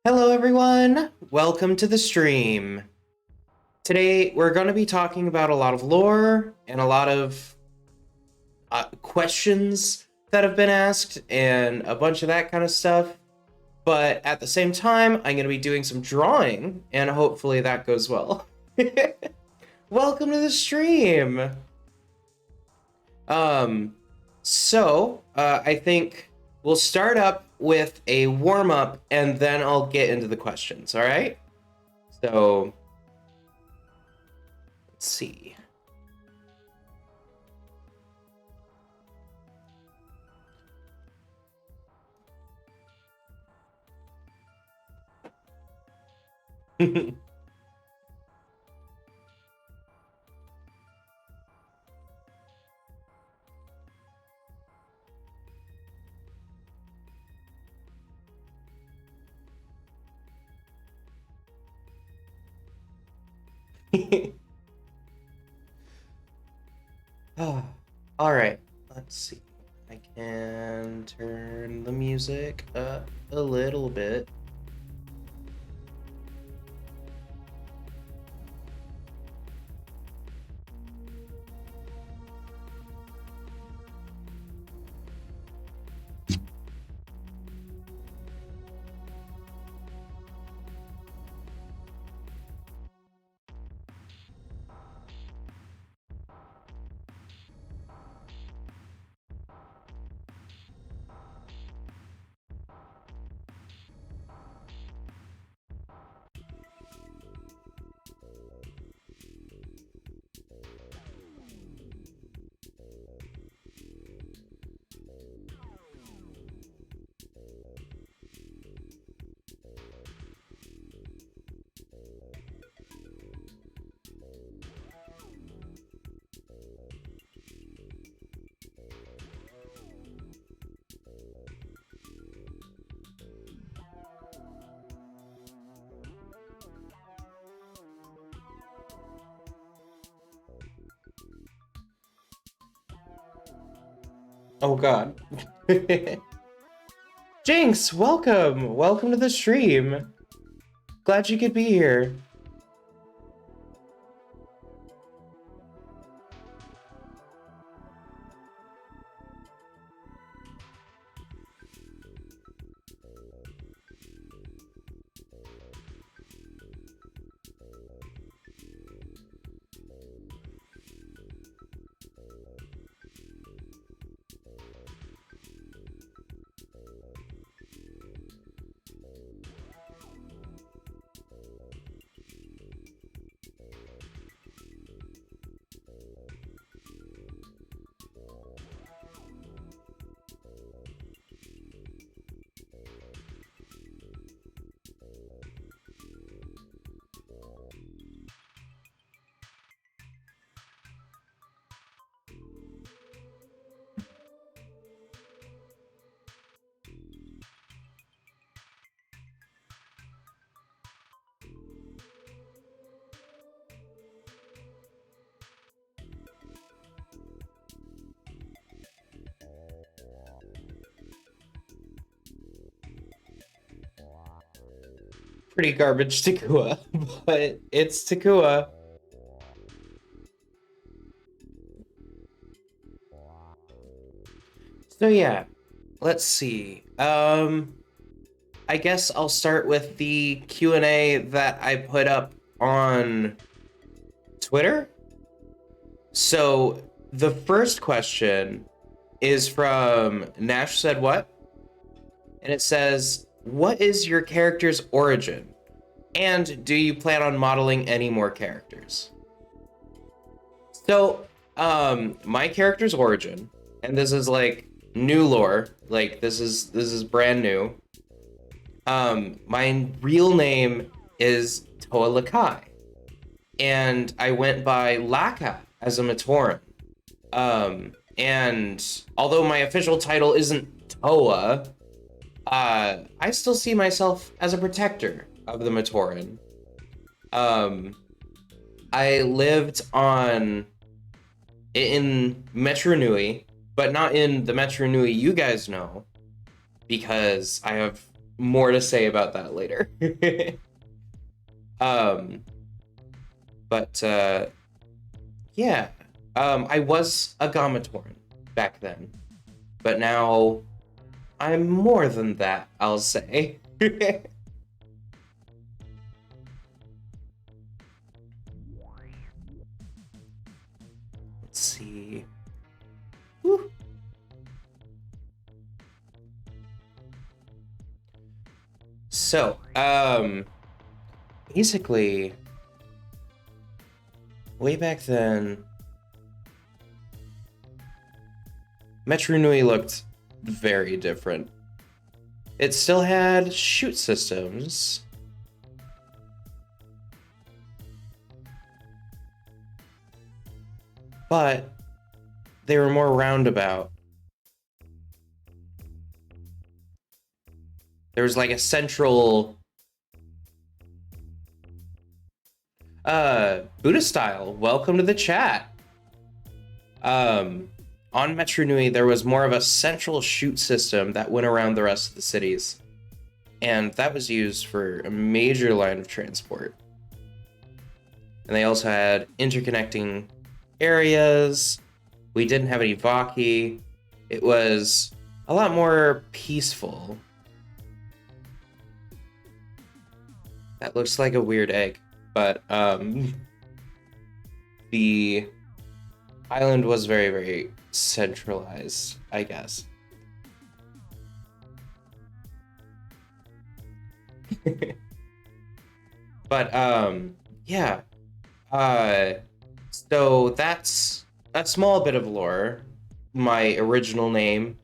Hello everyone, welcome to the stream. Today we're going to be talking about a lot of lore and a lot of questions that have been asked and a bunch of that kind of stuff. But at the same time, I'm going to be doing some drawing and hopefully that goes well. Welcome to the stream. I think we'll start up with a warm-up and then I'll get into the questions, all right? So, let's see. All right, let's see. I can turn the music up a little bit. Oh God. Jinx, welcome! Welcome to the stream. Glad you could be here. Pretty garbage Takua, but it's Takua. So yeah, let's see. I guess I'll start with the Q&A that I put up on Twitter. So the first question is from Nash Said What? And it says, what is your character's origin? And do you plan on modeling any more characters? So, my character's origin, and this is like new lore, like this is brand new. My real name is Toa Lakai, and I went by Laka as a Matoran. And although my official title isn't Toa, I still see myself as a protector of the Matoran. I lived in Metro Nui, but not in the Metro Nui you guys know, because I have more to say about that later. um, but yeah, I was a Gamatorn back then, but now I'm more than that, I'll say. Let's see. Whew. So, basically, way back then, Metro Nui looked very different. It still had shoot systems, but they were more roundabout. There was like a central Buddha style. Welcome to the chat. On Metro Nui, there was more of a central shoot system that went around the rest of the cities. And that was used for a major line of transport. And they also had interconnecting areas. We didn't have any Vaki. It was a lot more peaceful. That looks like a weird egg, but the island was very, very centralized, I guess. But yeah. So that's a small bit of lore. My original name.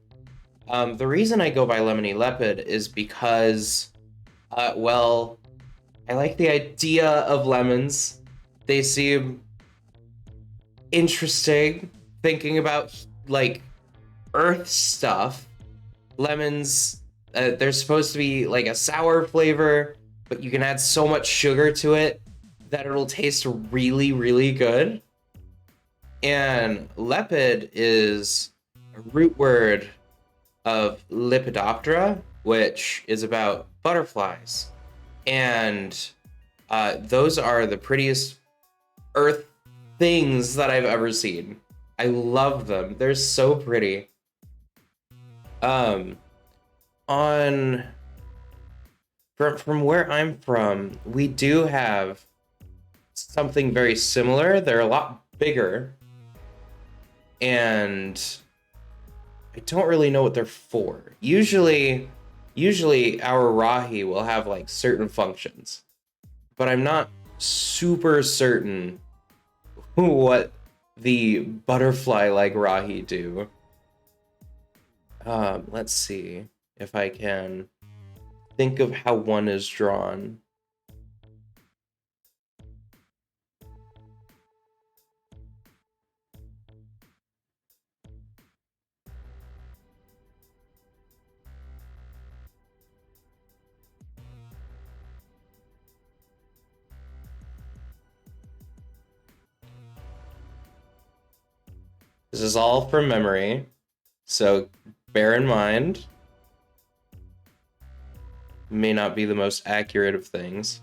The reason I go by Lemony Lepid is because, well, I like the idea of lemons. They seem interesting. Thinking about like earth stuff. Lemons, they're supposed to be like a sour flavor, but you can add so much sugar to it that it'll taste really, really good. And lepid is a root word of Lepidoptera, which is about butterflies. And those are the prettiest earth things that I've ever seen. I love them. They're so pretty. On from where I'm from, we do have something very similar. They're a lot bigger, and I don't really know what they're for. Usually our Rahi will have like certain functions, but I'm not super certain what the butterfly-like Rahi do. Let's see if I can think of how one is drawn. This is all from memory, so bear in mind. May not be the most accurate of things.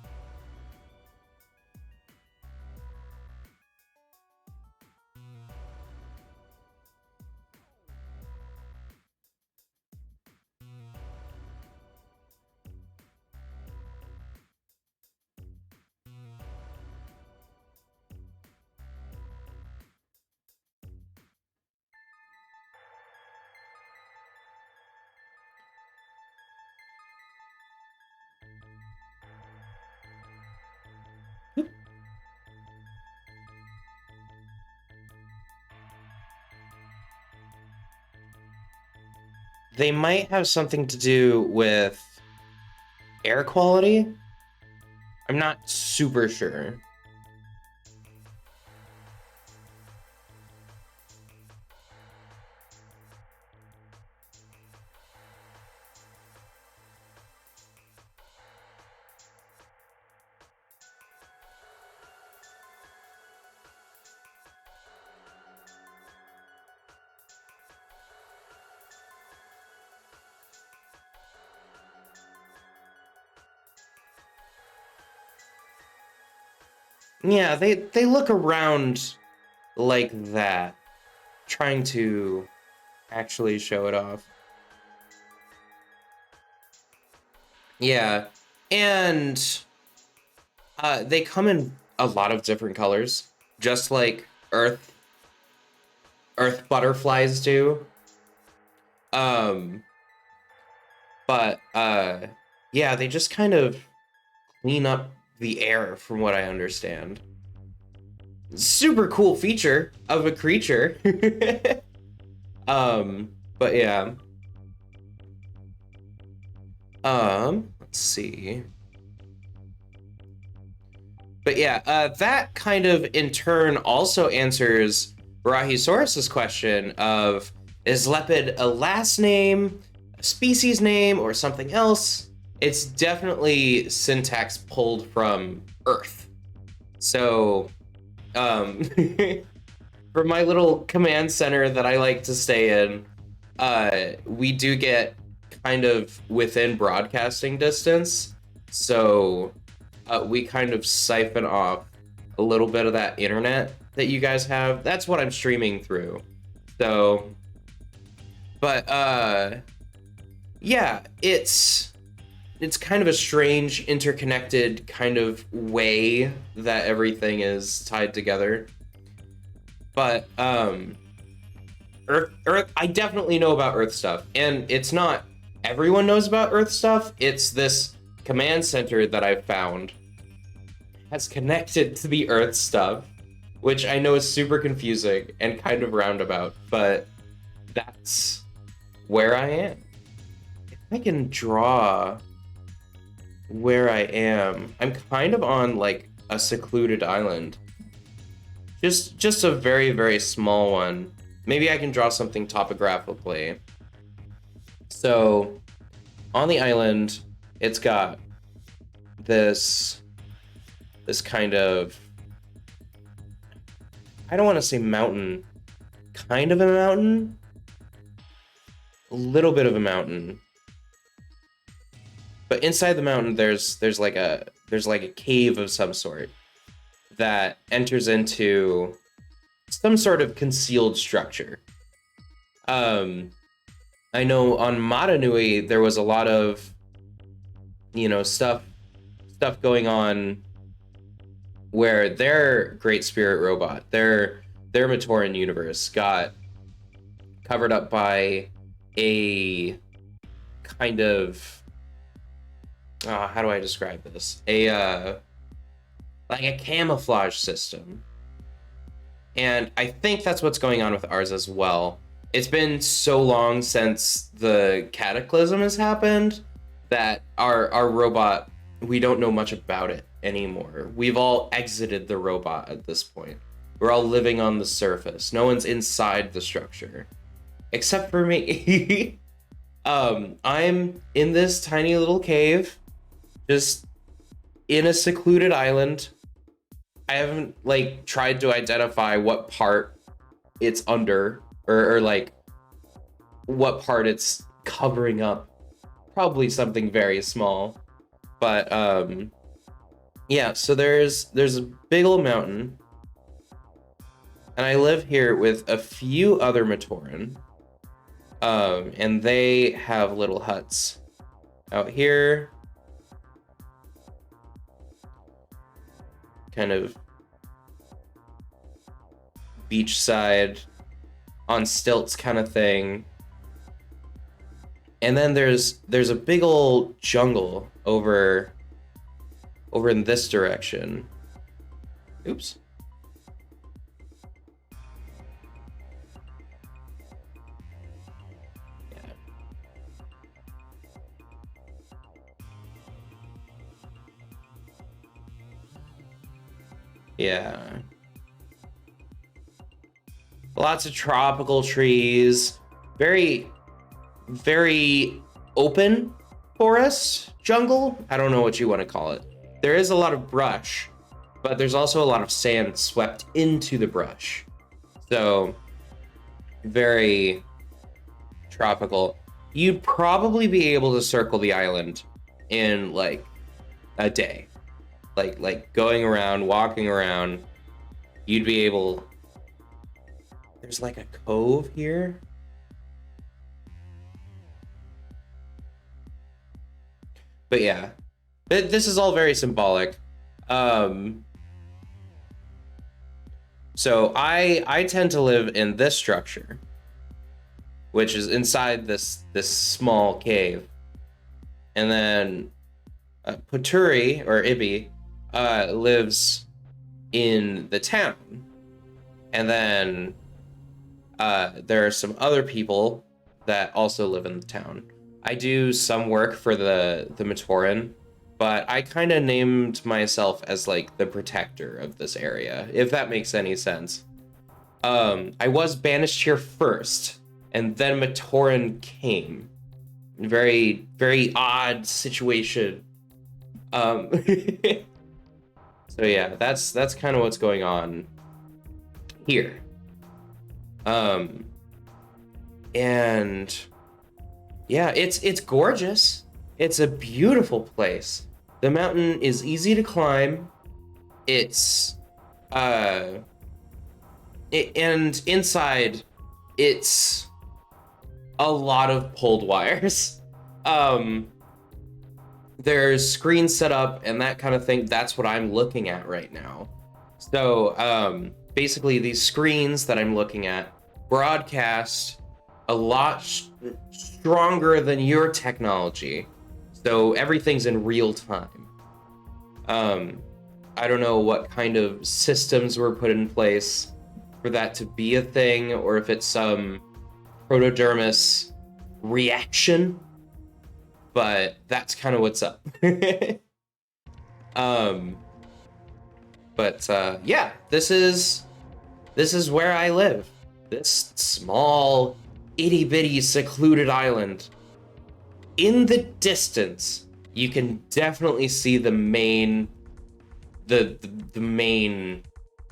They might have something to do with air quality. I'm not super sure. Yeah, they look around like that, trying to actually show it off. Yeah, and they come in a lot of different colors, just like Earth butterflies do. Um, but yeah, they just kind of clean up the air, from what I understand. Super cool feature of a creature. But yeah. Let's see. But yeah, that kind of in turn also answers Rahisaurus's question of, is Lepid a last name, a species name, or something else? It's definitely syntax pulled from Earth. So, for my little command center that I like to stay in, we do get kind of within broadcasting distance. So we kind of siphon off a little bit of that internet that you guys have. That's what I'm streaming through. So, but yeah, it's kind of a strange interconnected kind of way that everything is tied together. But Earth, I definitely know about Earth stuff, and it's not everyone knows about Earth stuff. It's this command center that I've found has connected to the Earth stuff, which I know is super confusing and kind of roundabout, but that's where I am. If I can draw where I am, I'm kind of on like a secluded island. Just a very, very small one. Maybe I can draw something topographically. So on the island, it's got this kind of, I don't want to say mountain, kind of a mountain, a little bit of a mountain. But inside the mountain, there's like a cave of some sort that enters into some sort of concealed structure. I know on Matanui there was a lot of, stuff going on where their Great Spirit robot, their Matoran universe, got covered up by a kind of, how do I describe this? Like a camouflage system. And I think that's what's going on with ours as well. It's been so long since the cataclysm has happened that our robot, we don't know much about it anymore. We've all exited the robot at this point. We're all living on the surface. No one's inside the structure. Except for me. I'm in this tiny little cave, just in a secluded island. I haven't like tried to identify what part it's under, or like what part it's covering up. Probably something very small. But yeah, so there's a big old mountain. And I live here with a few other Matoran. And they have little huts out here. Kind of beachside on stilts kind of thing. And then there's a big old jungle over in this direction. Oops. Yeah. Lots of tropical trees. Very, very open forest, jungle. I don't know what you want to call it. There is a lot of brush, but there's also a lot of sand swept into the brush. So, very tropical. You'd probably be able to circle the island in like a day. like going around, walking around, you'd be able. There's like a cove here. But yeah, this is all very symbolic. So I tend to live in this structure, which is inside this small cave, and then Puturi or Ibi lives in the town, and then there are some other people that also live in the town. I do some work for the Matoran, but I kind of named myself as like the protector of this area, if that makes any sense. I was banished here first, and then Matoran came. Very, very odd situation. So yeah, that's kind of what's going on here. And yeah, it's gorgeous. It's a beautiful place. The mountain is easy to climb. It's and inside it's a lot of pulled wires. There's screens set up and that kind of thing. That's what I'm looking at right now. So basically these screens that I'm looking at broadcast a lot stronger than your technology. So everything's in real time. I don't know what kind of systems were put in place for that to be a thing, or if it's some protodermis reaction, but that's kind of what's up. Yeah, this is where I live. This small, itty-bitty, secluded island. In the distance, you can definitely see the main, the main,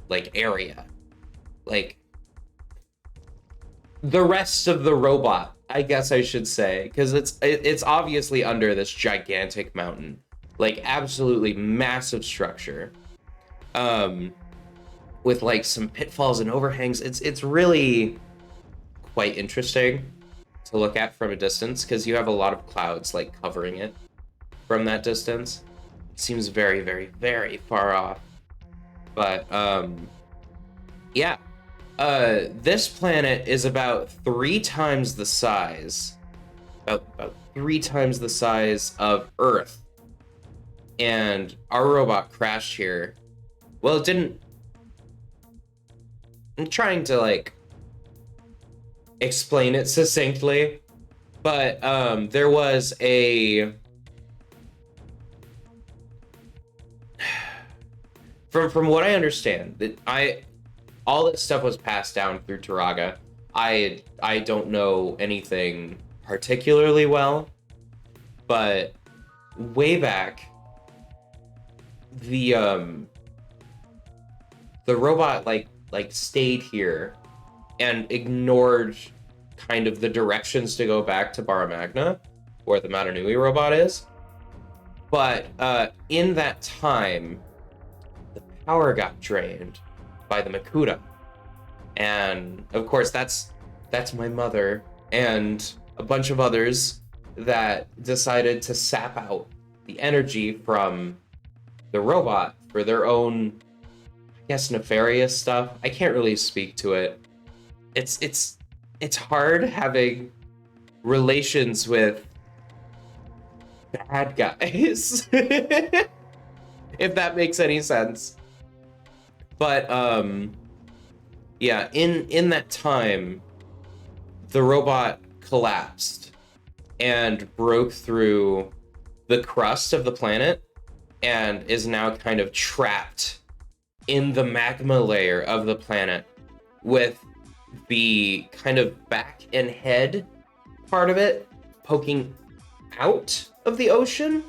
like, area. Like, the rest of the robot, I guess I should say, because it's obviously under this gigantic mountain. Like, absolutely massive structure. With, like, some pitfalls and overhangs. It's really quite interesting to look at from a distance, because you have a lot of clouds like covering it from that distance. It seems very, very, very far off. But yeah, this planet is about 3 times the size, about 3 times the size of Earth, and our robot crashed here. Well, it didn't. I'm trying to like explain it succinctly, but there was a from what I understand, that all this stuff was passed down through Turaga. I don't know anything particularly well, but way back, the robot like stayed here and ignored kind of the directions to go back to Barra Magna, where the Matanui robot is. But in that time, the power got drained by the Makuta. And of course, that's my mother and a bunch of others that decided to sap out the energy from the robot for their own, I guess, nefarious stuff. I can't really speak to it. It's hard having relations with bad guys, if that makes any sense. But yeah, in that time, the robot collapsed and broke through the crust of the planet and is now kind of trapped in the magma layer of the planet, with the kind of back and head part of it poking out of the ocean,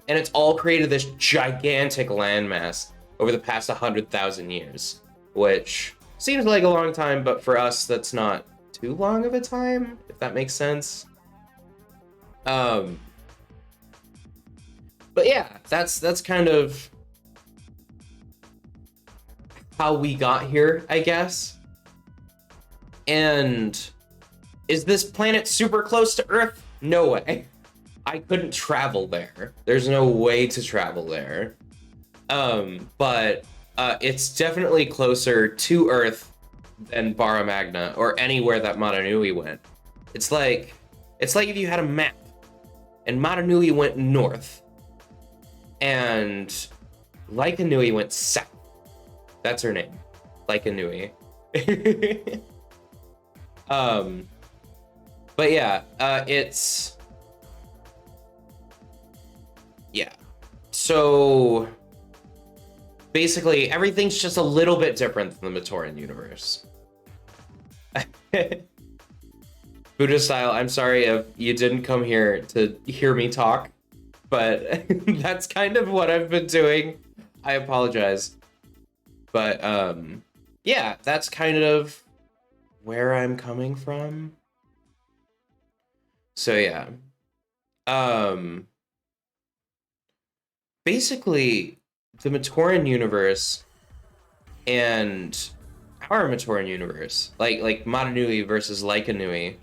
and it's all created this gigantic landmass over the past 100,000 years, which seems like a long time, but for us, that's not too long of a time, if that makes sense. But yeah, that's kind of how we got here, I guess. And is this planet super close to Earth? No way. I couldn't travel there. There's no way to travel there. But it's definitely closer to Earth than Barra Magna or anywhere that Matanui went. It's like if you had a map and Matanui went north and Laika Nui went south. That's her name, Laika Nui. But yeah, so basically everything's just a little bit different than the Matoran universe. Buddha style, I'm sorry if you didn't come here to hear me talk, but that's kind of what I've been doing. I apologize. But yeah, that's kind of where I'm coming from. So yeah. Basically, the Matoran universe and our Matoran universe, like Matanui versus Laika Nui,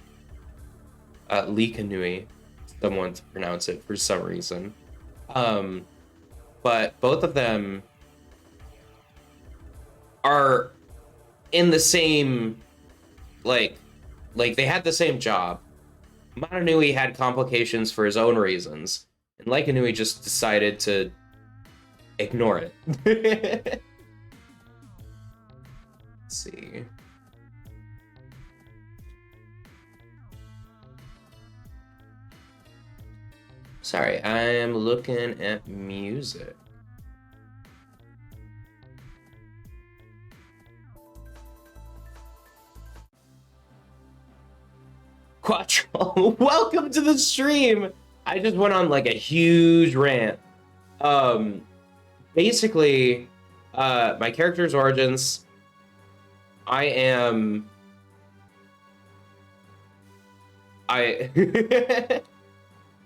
Lika Nui, someone to pronounce it for some reason. But both of them are in the same, like they had the same job. Matanui had complications for his own reasons, and Laika Nui just decided to ignore it. Let's see. Sorry, I am looking at music. Quattro, welcome to the stream. I just went on like a huge rant. Basically, my character's origins. I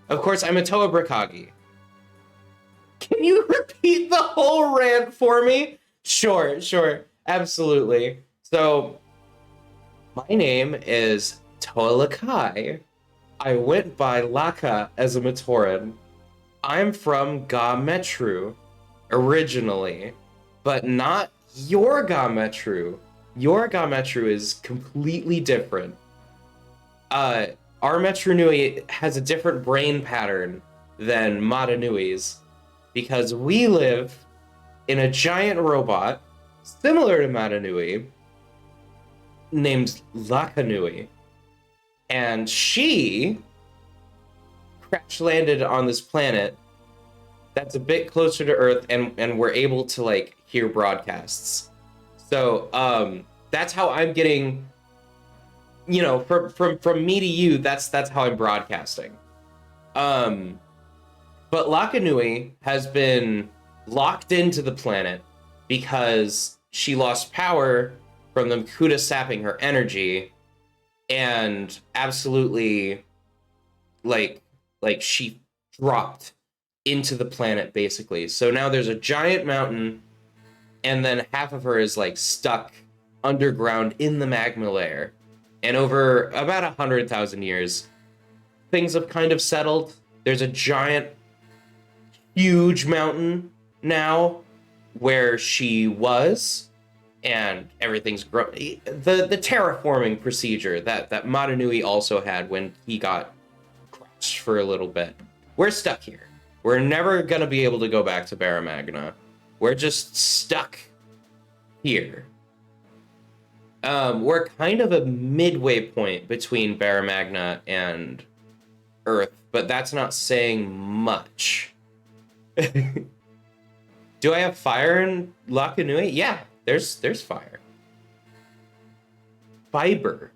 of course, I'm a Toa Brakagi. Can you repeat the whole rant for me? Sure, absolutely. So, my name is Toa Lakai. I went by Laka as a Matoran. I'm from Ga Metru, originally, but not your Ga Metru. Your Ga Metru is completely different. Our Metru Nui has a different brain pattern than Matanui's because we live in a giant robot similar to Matanui named Laka Nui. And she crash landed on this planet that's a bit closer to Earth, and we're able to like hear broadcasts. So that's how I'm getting, you know, from me to you. That's how I'm broadcasting. But Laka Nui has been locked into the planet because she lost power from the Makuta sapping her energy, and absolutely like she dropped into the planet basically. So now there's a giant mountain, and then half of her is like stuck underground in the magma layer. And over about 100,000 years, things have kind of settled. There's a giant, huge mountain now where she was, and everything's grown. The terraforming procedure that Matanui also had when he got crushed for a little bit. We're stuck here. We're never gonna be able to go back to Barra Magna. We're just stuck here. We're kind of a midway point between Barra Magna and Earth, but that's not saying much. Do I have fire in Laka Nui? Yeah, there's fire. Fiber.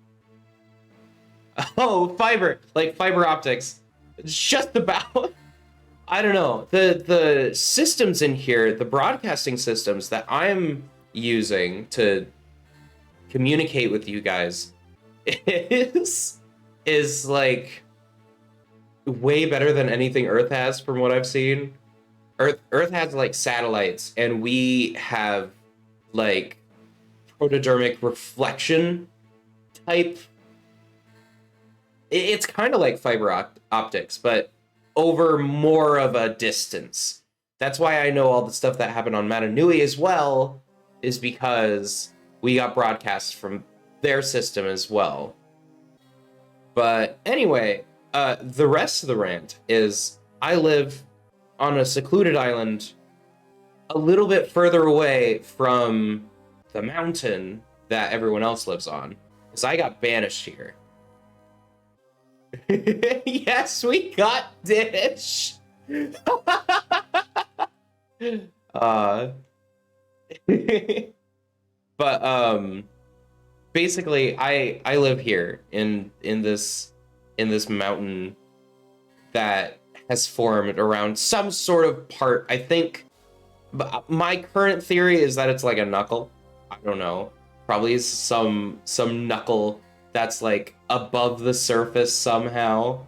Oh, fiber, like fiber optics. Just about. I don't know. The systems in here, the broadcasting systems that I'm using to communicate with you guys is like way better than anything Earth has from what I've seen. Earth has like satellites, and we have like protodermic reflection type. It's kind of like fiber optics, but over more of a distance. That's why I know all the stuff that happened on Matanui as well, is because we got broadcasts from their system as well. But anyway, the rest of the rant is I live on a secluded island a little bit further away from the mountain that everyone else lives on, because I got banished here. Yes, we got Dish. But basically I live here in this mountain that has formed around some sort of part. I think my current theory is that it's like a knuckle. I don't know. Probably is some knuckle that's like above the surface somehow,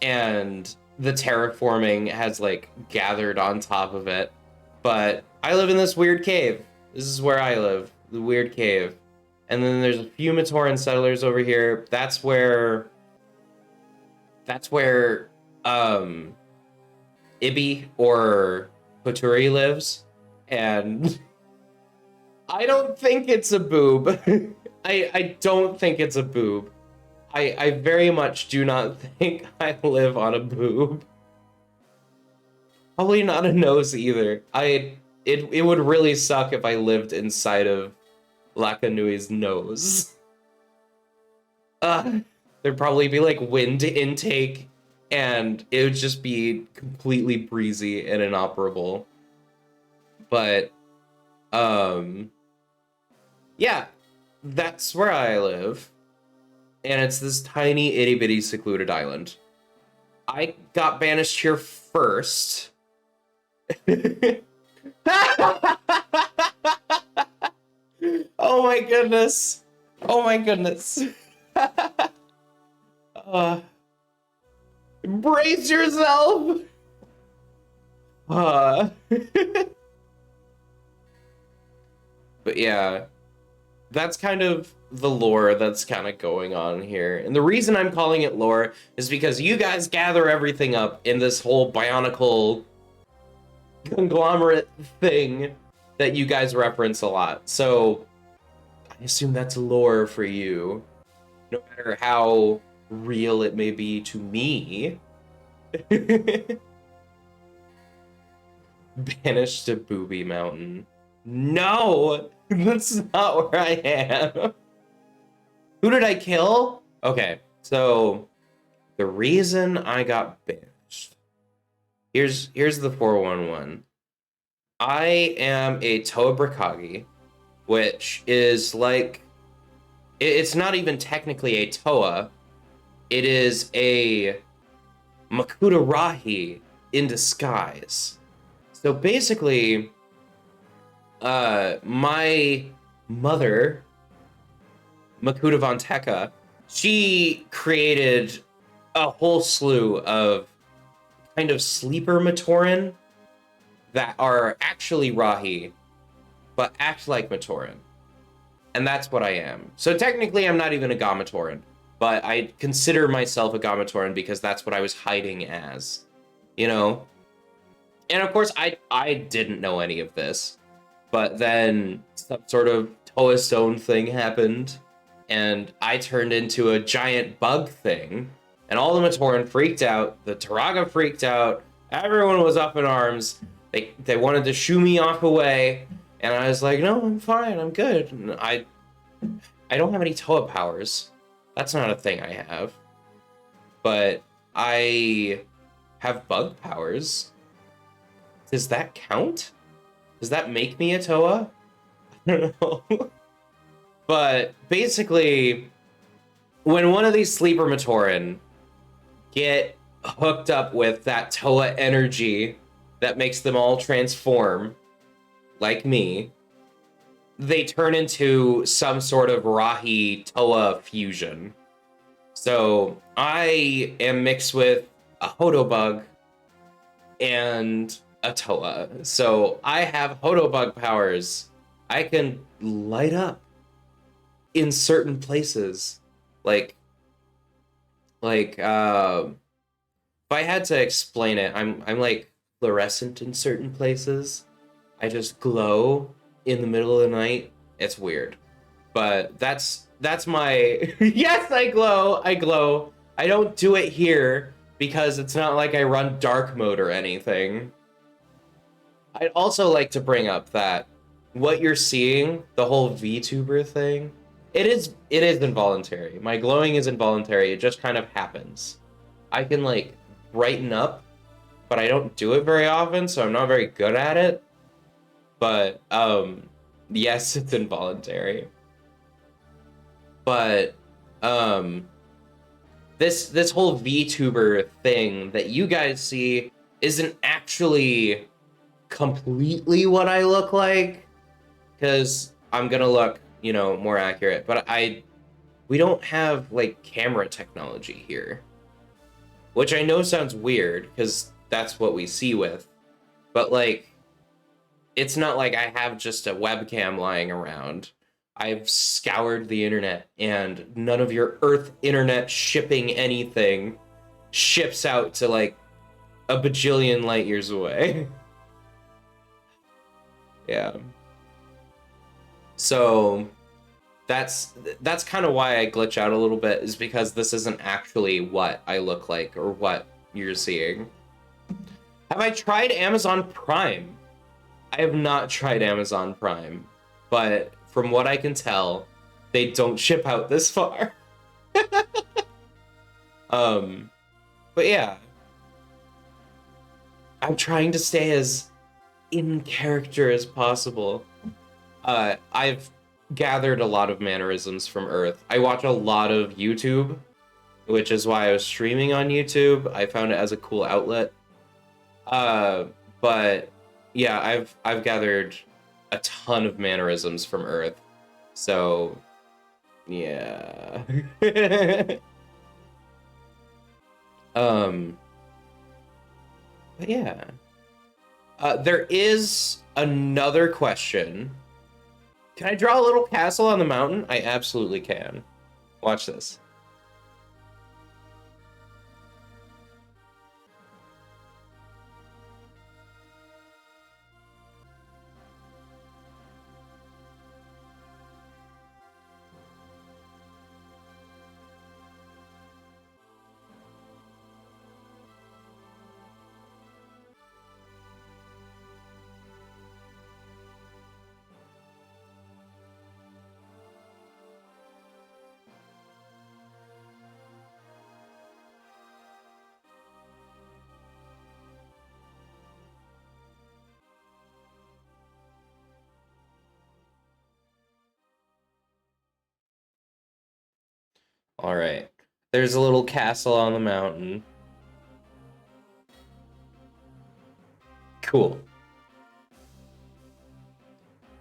and the terraforming has like gathered on top of it. But I live in this weird cave. This is where I live, the weird cave. And then there's a few Matoran settlers over here. That's where Ibi or Poturi lives. And I don't think it's a boob. I don't think it's a boob. I very much do not think I live on a boob. Probably not a nose either. It would really suck if I lived inside of Lakanui's nose. There'd probably be like wind intake, and it would just be completely breezy and inoperable. But yeah, that's where I live. And it's this tiny itty bitty secluded island. I got banished here first. Oh my goodness. Oh my goodness. Brace yourself. But yeah, that's kind of the lore that's kind of going on here. And the reason I'm calling it lore is because you guys gather everything up in this whole bionicle conglomerate thing that you guys reference a lot. So I assume that's lore for you, no matter how real it may be to me. Banished to Booby Mountain. No, that's not where I am. Who did I kill? Okay, so the reason I got banished. Here's the 411. I am a Toa Brakagi, which is like, it's not even technically a Toa. It is a Makuta Rahi in disguise. So basically, my mother, Makuta von Tekka, she created a whole slew of kind of sleeper Matoran that are actually Rahi, but act like Matoran. And that's what I am. So technically I'm not even a Gamatoran, but I consider myself a Gamatoran because that's what I was hiding as, you know? And of course I didn't know any of this, but then some sort of Toa Stone thing happened, and I turned into a giant bug thing, and all the Matoran freaked out, the Turaga freaked out, everyone was up in arms, they wanted to shoo me off away, and I was like, no, I'm fine, I'm good. And I don't have any Toa powers. That's not a thing I have. But I have bug powers. Does that count? Does that make me a Toa? I don't know. But basically, when one of these sleeper Matoran get hooked up with that Toa energy that makes them all transform, like me, they turn into some sort of Rahi Toa fusion. So I am mixed with a Hodobug and a Toa. So I have Hodobug powers. I can light up in certain places. Like if I had to explain it, I'm like fluorescent in certain places. I just glow in the middle of the night. It's weird. But that's my yes, I glow. I glow. I don't do it here because it's not like I run dark mode or anything. I'd also like to bring up that what you're seeing, the whole VTuber thing, it is involuntary. My glowing is involuntary. It just kind of happens. I can like brighten up, but I don't do it very often, so I'm not very good at it. But yes, it's involuntary. But um this whole VTuber thing that you guys see isn't actually completely what I look like, because I'm gonna look, more accurate. But we don't have like camera technology here, which I know sounds weird because that's what we see with, but like it's not like I have just a webcam lying around. I've scoured the internet, and none of your Earth internet shipping anything ships out to like a bajillion light years away. Yeah. So that's kind of why I glitch out a little bit, is because this isn't actually what I look like or what you're seeing. Have I tried Amazon Prime? I have not tried Amazon Prime, but from what I can tell, they don't ship out this far. But yeah, I'm trying to stay as in character as possible. I've gathered a lot of mannerisms from Earth. I watch a lot of YouTube, which is why I was streaming on YouTube. I found it as a cool outlet. But yeah, I've gathered a ton of mannerisms from Earth. So yeah. But yeah. There is another question. Can I draw a little castle on the mountain? I absolutely can. Watch this. All right. There's a little castle on the mountain. Cool.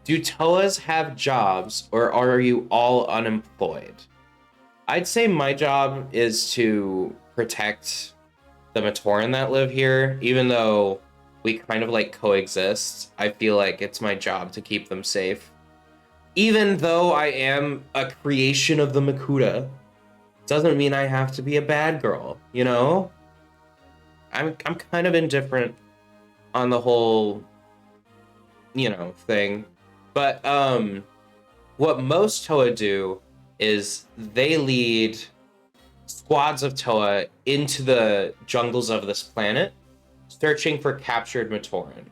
Do Toas have jobs, or are you all unemployed? I'd say my job is to protect the Matoran that live here, even though we kind of like coexist. I feel like it's my job to keep them safe. Even though I am a creation of the Makuta, doesn't mean I have to be a bad girl, you know? I'm kind of indifferent on the whole, thing. But what most Toa do is they lead squads of Toa into the jungles of this planet, searching for captured Matoran.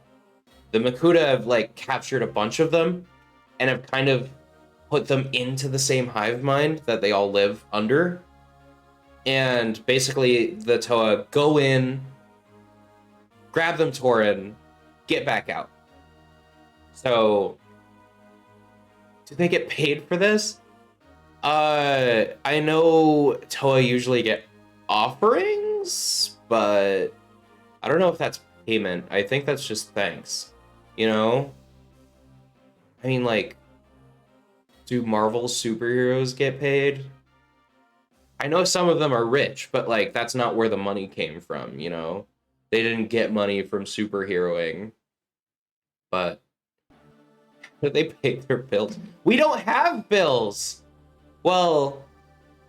The Makuta have like captured a bunch of them and have kind of put them into the same hive mind that they all live under. And basically the Toa go in, grab them Torin, get back out. So do they get paid for this? I know Toa usually get offerings, but I don't know if that's payment. I think that's just thanks. I mean, like, do Marvel superheroes get paid? I know some of them are rich, but like that's not where the money came from, They didn't get money from superheroing. But They pay their bills. We don't have bills. Well,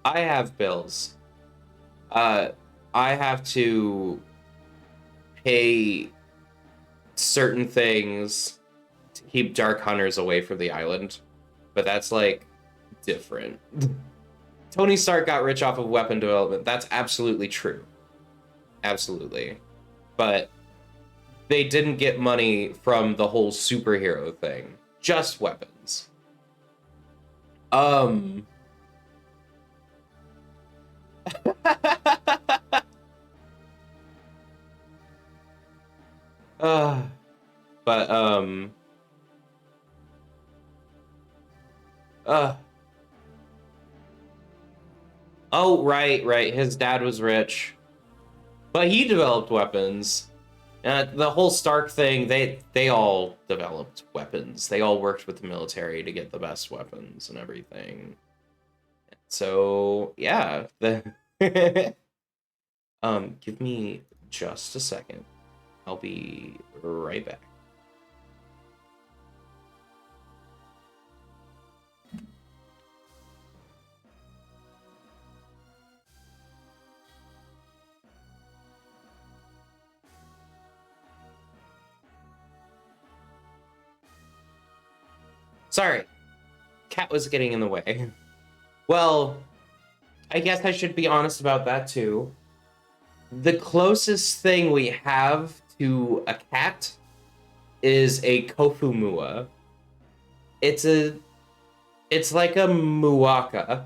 I have bills. Uh, I have to pay certain things to keep dark hunters away from the island, but that's like different. Tony Stark got rich off of weapon development. That's absolutely true. Absolutely. But they didn't get money from the whole superhero thing. Just weapons. uh, but uh oh, right. His dad was rich. But he developed weapons. The whole Stark thing, they all developed weapons. They all worked with the military to get the best weapons and everything. So, yeah. Give me just a second. I'll be right back. Sorry. Cat was getting in the way. Well, I guess I should be honest about that too. The closest thing we have to a cat is a kofumua. It's like a muaka,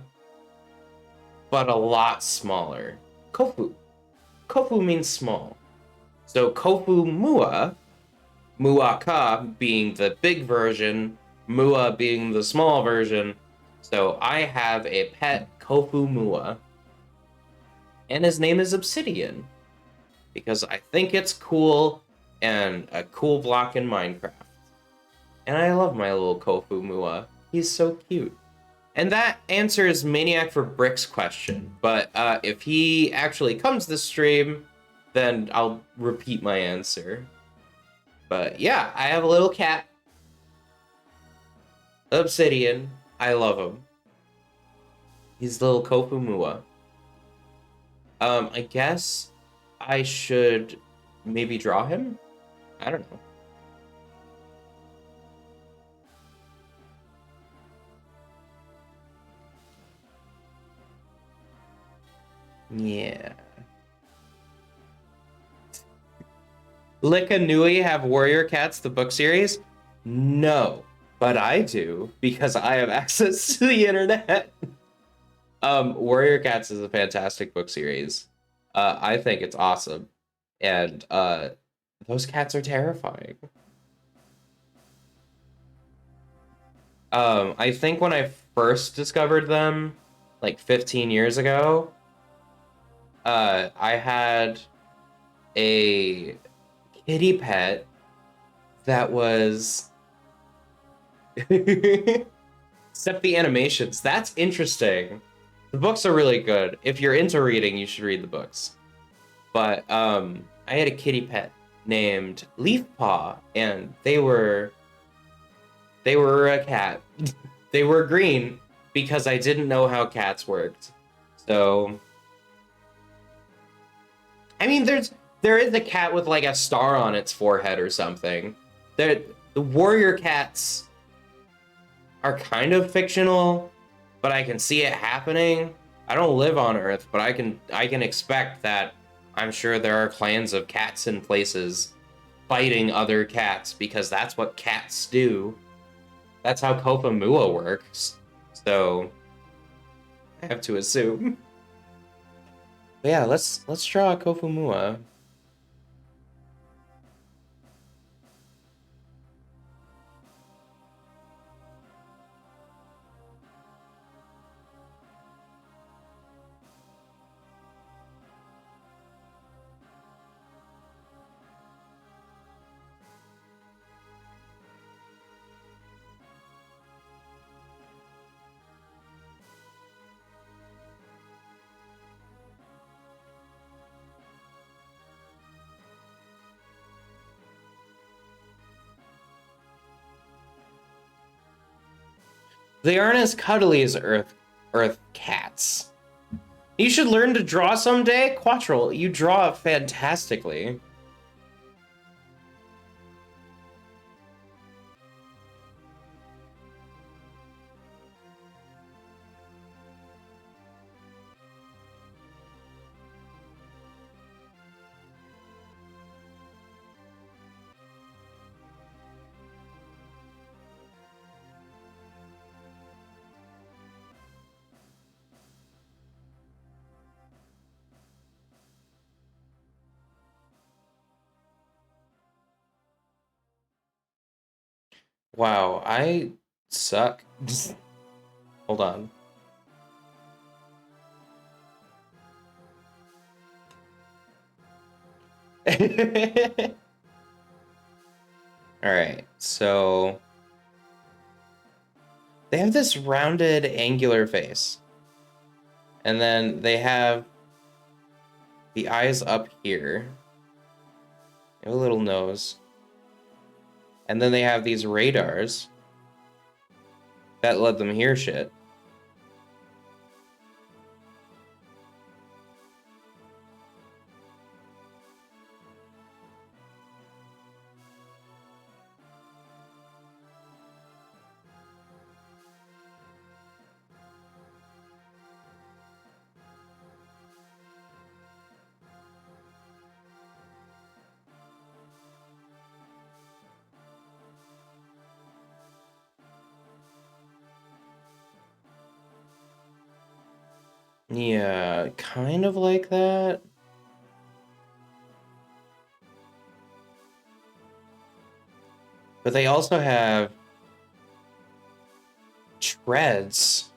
but a lot smaller. Kofu. Kofu means small. So kofumua, muaka being the big version, mua being the small version. So I have a pet kofumua, and his name is Obsidian, because I think it's cool and a cool block in Minecraft. And I love my little kofumua. He's so cute. And that answers Maniac for Bricks' question. But if he actually comes this stream, then I'll repeat my answer. But yeah, I have a little cat. Obsidian. I love him. He's little Kofumua. I guess I should maybe draw him? I don't know. Yeah. Licka Nui have Warrior Cats, the book series? No, but I do because I have access to the internet. Warrior Cats is a fantastic book series. I think it's awesome. And those cats are terrifying. I think when I first discovered them, like 15 years ago, I had a kitty pet that was except the animations. That's interesting. The books are really good. If you're into reading, you should read the books. But I had a kitty pet named Leafpaw, and they were a cat. They were green because I didn't know how cats worked. So I mean, there is a cat with like a star on its forehead or something. The warrior cats are kind of fictional, but I can see it happening. I don't live on Earth, but I can expect that. I'm sure there are clans of cats in places fighting other cats because that's what cats do. That's how Kopamua works. So I have to assume. But yeah, let's draw a Kopamua. They aren't as cuddly as Earth cats. You should learn to draw someday. Quattro, you draw fantastically. Wow, I suck. Hold on. All right, so they have this rounded, angular face. And then they have the eyes up here. They have a little nose. And then they have these radars that let them hear shit. Yeah, kind of like that. But they also have treads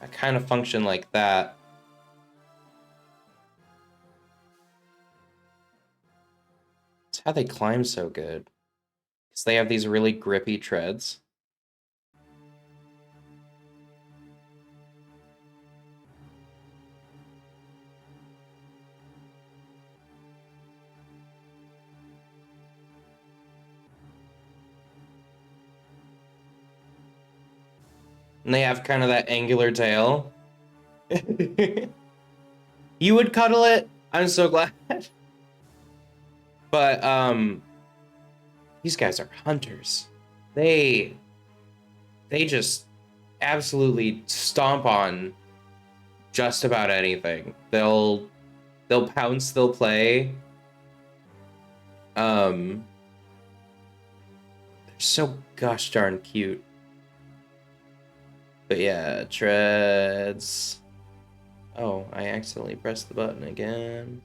that kind of function like that. That's how they climb so good. Because they have these really grippy treads. And they have kind of that angular tail. You would cuddle it? I'm so glad. But these guys are hunters. They just absolutely stomp on just about anything. They'll pounce, they'll play. They're so gosh darn cute. But yeah, treads. Oh, I accidentally pressed the button again.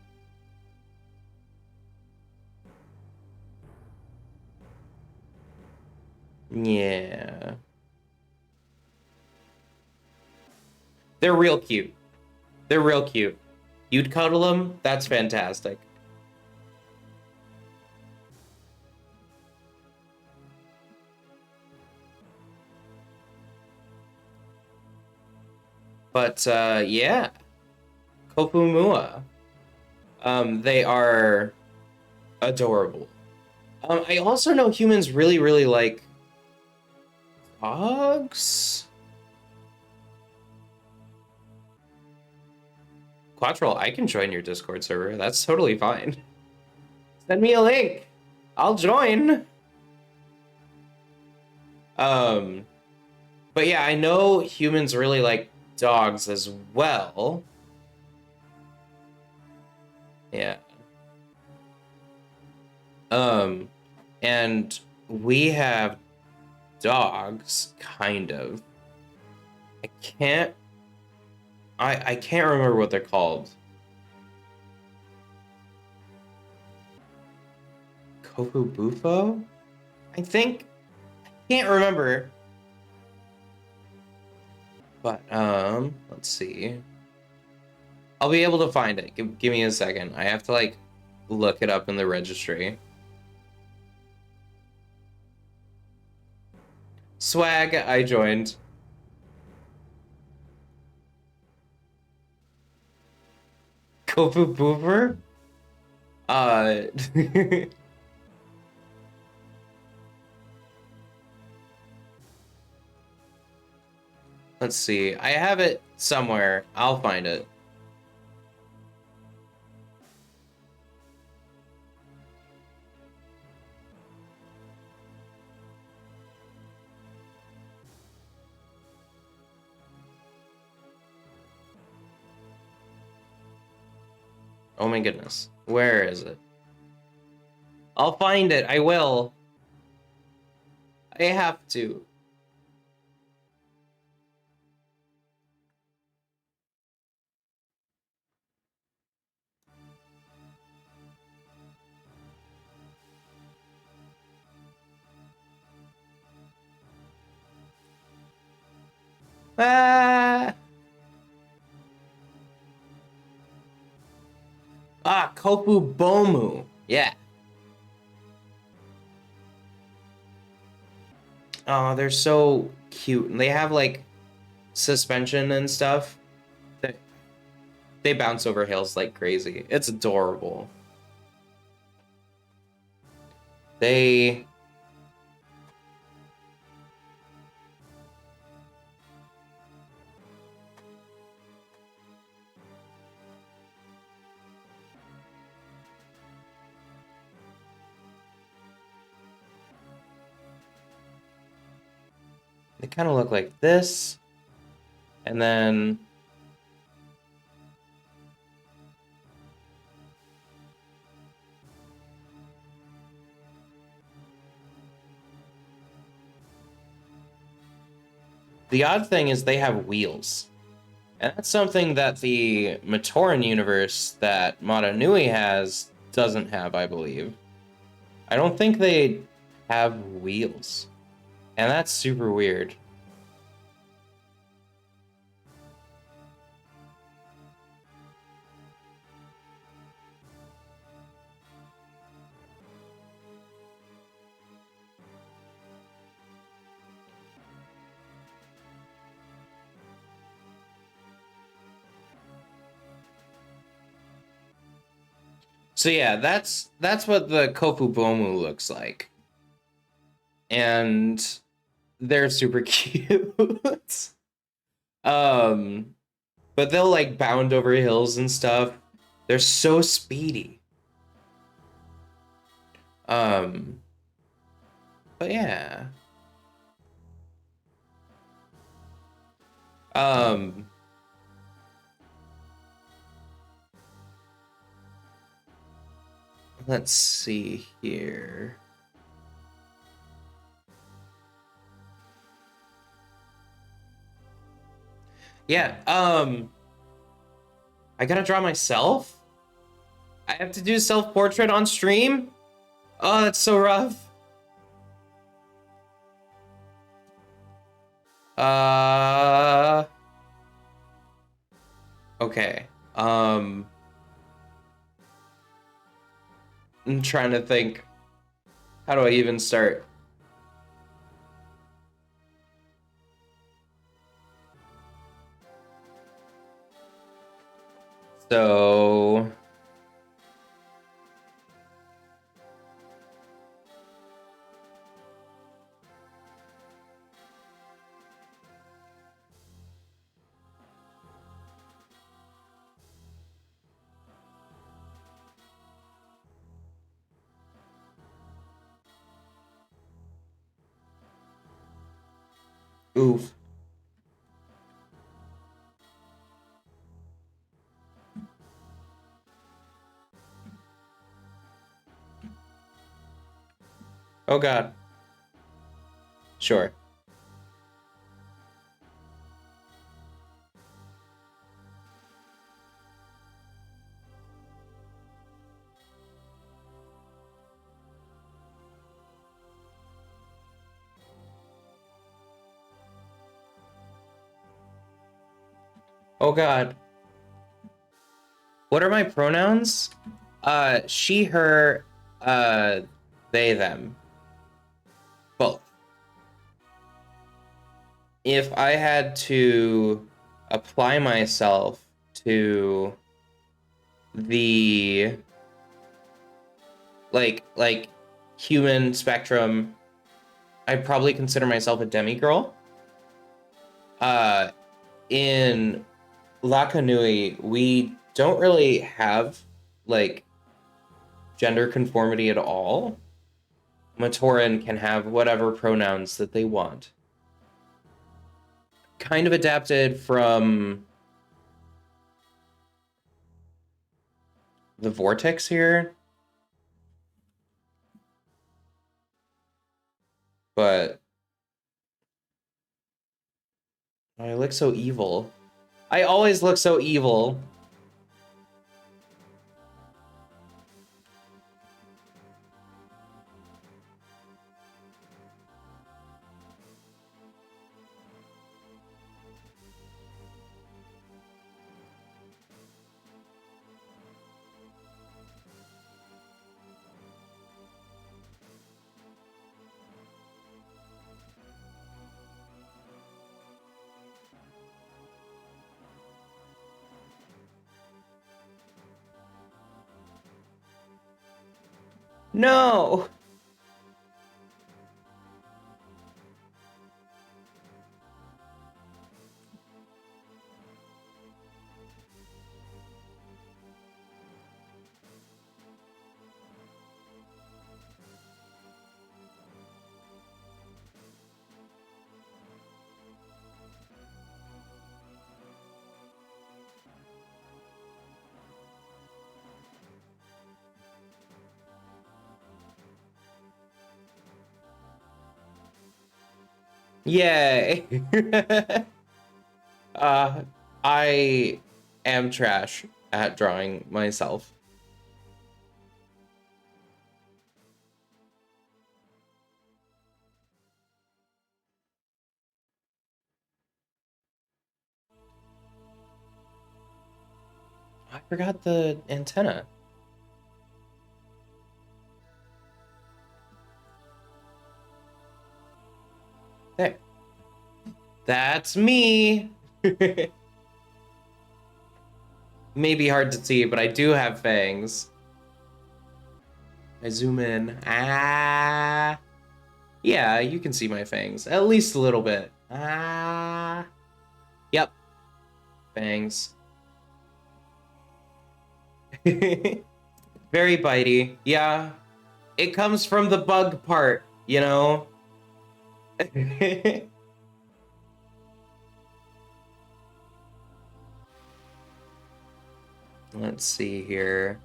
Yeah. They're real cute. They're real cute. You'd cuddle them? That's fantastic. But yeah. Kopumua. They are adorable. I also know humans really, really like dogs. Quattrol, I can join your Discord server. That's totally fine. Send me a link. I'll join. But yeah, I know humans really like dogs as well. Yeah. And we have dogs, kind of. I can't remember what they're called. Kofu Bufo? I think. I can't remember. But let's see. I'll be able to find it. Give me a second. I have to like look it up in the registry. Swag, I joined. Kofu Boofer? Uh Let's see. I have it somewhere. I'll find it. Oh my goodness. Where is it? I'll find it. I will. I have to. Ah! Ah, Kofu Bomu. Yeah. Oh, they're so cute. And they have like suspension and stuff. They bounce over hills like crazy. It's adorable. They they kind of look like this. And then the odd thing is they have wheels. And that's something that the Matoran universe that Mata Nui has doesn't have, I believe. I don't think they have wheels. And that's super weird. So yeah, that's what the Kofu Bomu looks like. And they're super cute. But they'll like bound over hills and stuff. They're so speedy. Um, but yeah. Um, let's see here. Yeah, I gotta draw myself? I have to do self-portrait on stream? Oh, that's so rough. Uh, okay. I'm trying to think. How do I even start? So, oof. Oh God. Sure. Oh God. What are my pronouns? She, her, they, them. Both. If I had to apply myself to the like human spectrum, I'd probably consider myself a demigirl. In Laka Nui, we don't really have like gender conformity at all. Matoran can have whatever pronouns that they want. Kind of adapted from the Vortex here. But I look so evil. I always look so evil. No! Yay! uh, I am trash at drawing myself. I forgot the antenna. There. That's me! Maybe hard to see, but I do have fangs. I zoom in. Ah! Yeah, you can see my fangs. At least a little bit. Ah! Yep. Fangs. Very bitey. Yeah. It comes from the bug part, you know? Let's see here.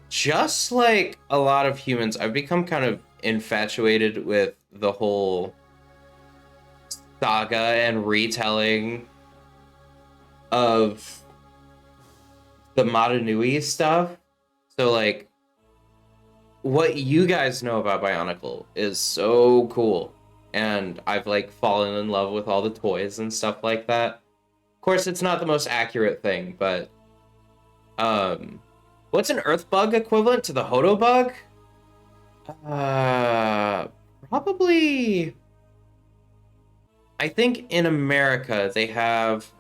Just like a lot of humans, I've become kind of infatuated with the whole saga and retelling of the Madanui stuff. So like what you guys know about Bionicle is so cool. And I've like fallen in love with all the toys and stuff like that. Of course, it's not the most accurate thing, but what's an Earth bug equivalent to the Hodo bug? Probably. I think in America they have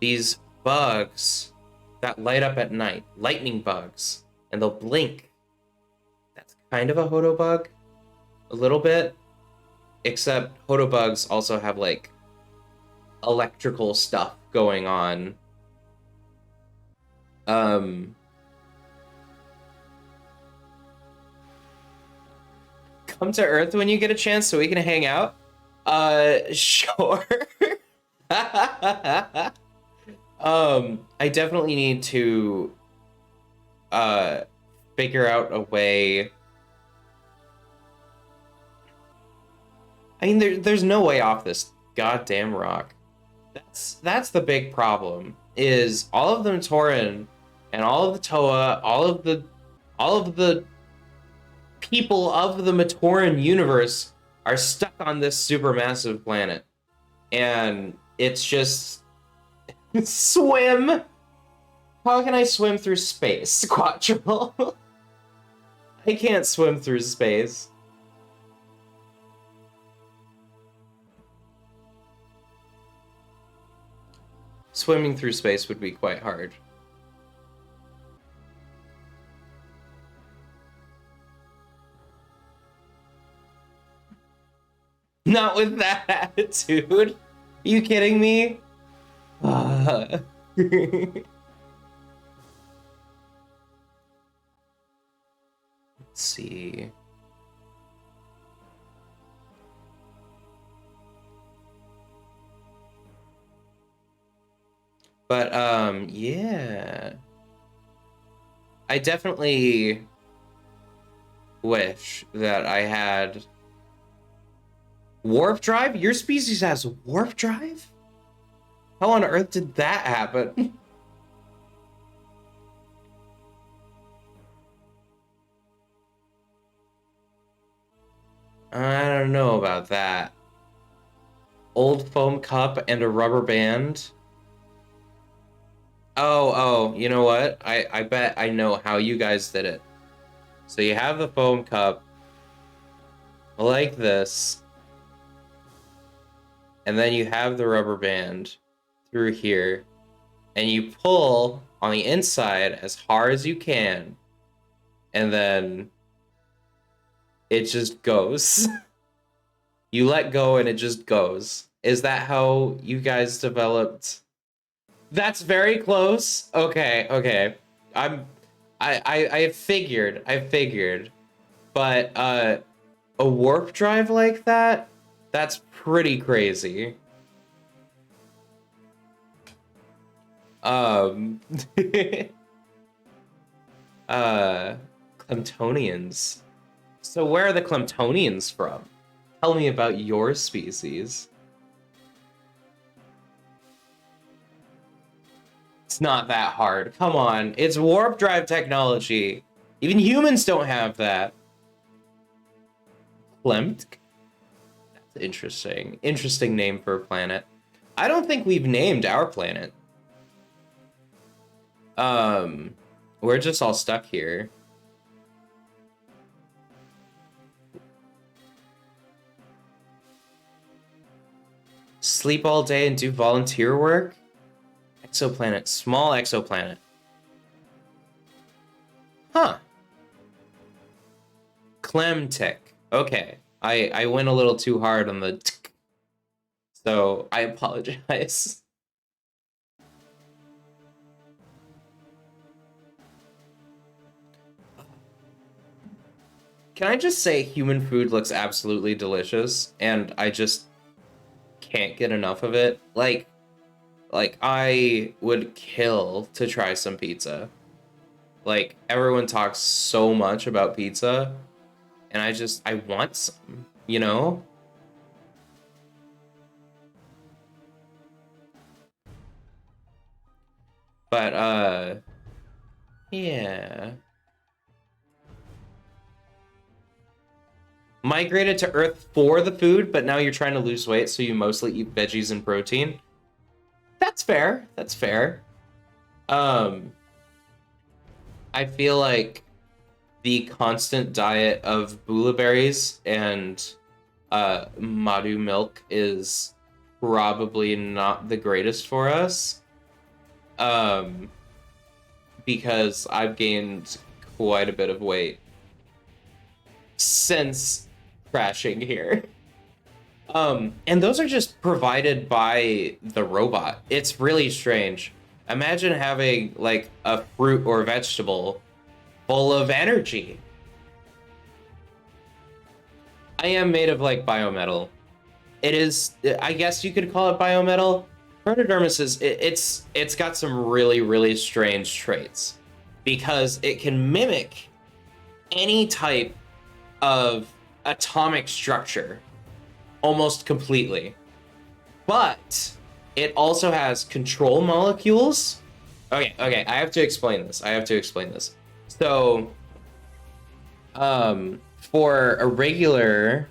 these bugs that light up at night, lightning bugs, and they'll blink. That's kind of a Hodo bug, a little bit, except Hodo bugs also have like electrical stuff going on. Come to Earth when you get a chance so we can hang out. Sure. I definitely need to figure out a way. I mean, there's no way off this goddamn rock. That's the big problem. Is all of the Matoran and all of the Toa, all of the people of the Matoran universe are stuck on this supermassive planet, and it's just swim. How can I swim through space, Quattro? I can't swim through space. Swimming through space would be quite hard. Not with that attitude. Are you kidding me? Let's see. But yeah. I definitely wish that I had warp drive. Your species has warp drive? How on earth did that happen? I don't know about that. Old foam cup and a rubber band. Oh, you know what? I bet I know how you guys did it. So you have the foam cup like this, and then you have the rubber band through here, and you pull on the inside as hard as you can, and then it just goes. You let go and it just goes. Is that how you guys developed? That's very close. Okay. I figured. But a warp drive like that? That's pretty crazy. Clemtonians. So where are the Clemtonians from? Tell me about your species. It's not that hard. Come on. It's warp drive technology. Even humans don't have that. Klemt? That's interesting. Interesting name for a planet. I don't think we've named our planet. We're just all stuck here. Sleep all day and do volunteer work? Exoplanet. Small exoplanet. Huh. Clemtic. Okay. I went a little too hard on the tk, so I apologize. Can I just say human food looks absolutely delicious, and I just can't get enough of it? Like I would kill to try some pizza. Like, everyone talks so much about pizza, and I want some, you know? But, yeah. Migrated to Earth for the food, but now you're trying to lose weight, so you mostly eat veggies and protein. That's fair. That's fair. I feel like the constant diet of blueberries and madu milk is probably not the greatest for us. Because I've gained quite a bit of weight since crashing here. And those are just provided by the robot. It's really strange. Imagine having like a fruit or vegetable full of energy. I am made of like biometal. It is, I guess you could call it biometal. Protodermis is, it's got some really strange traits because it can mimic any type of atomic structure almost completely. But it also has control molecules. Okay, I have to explain this. So, for a regular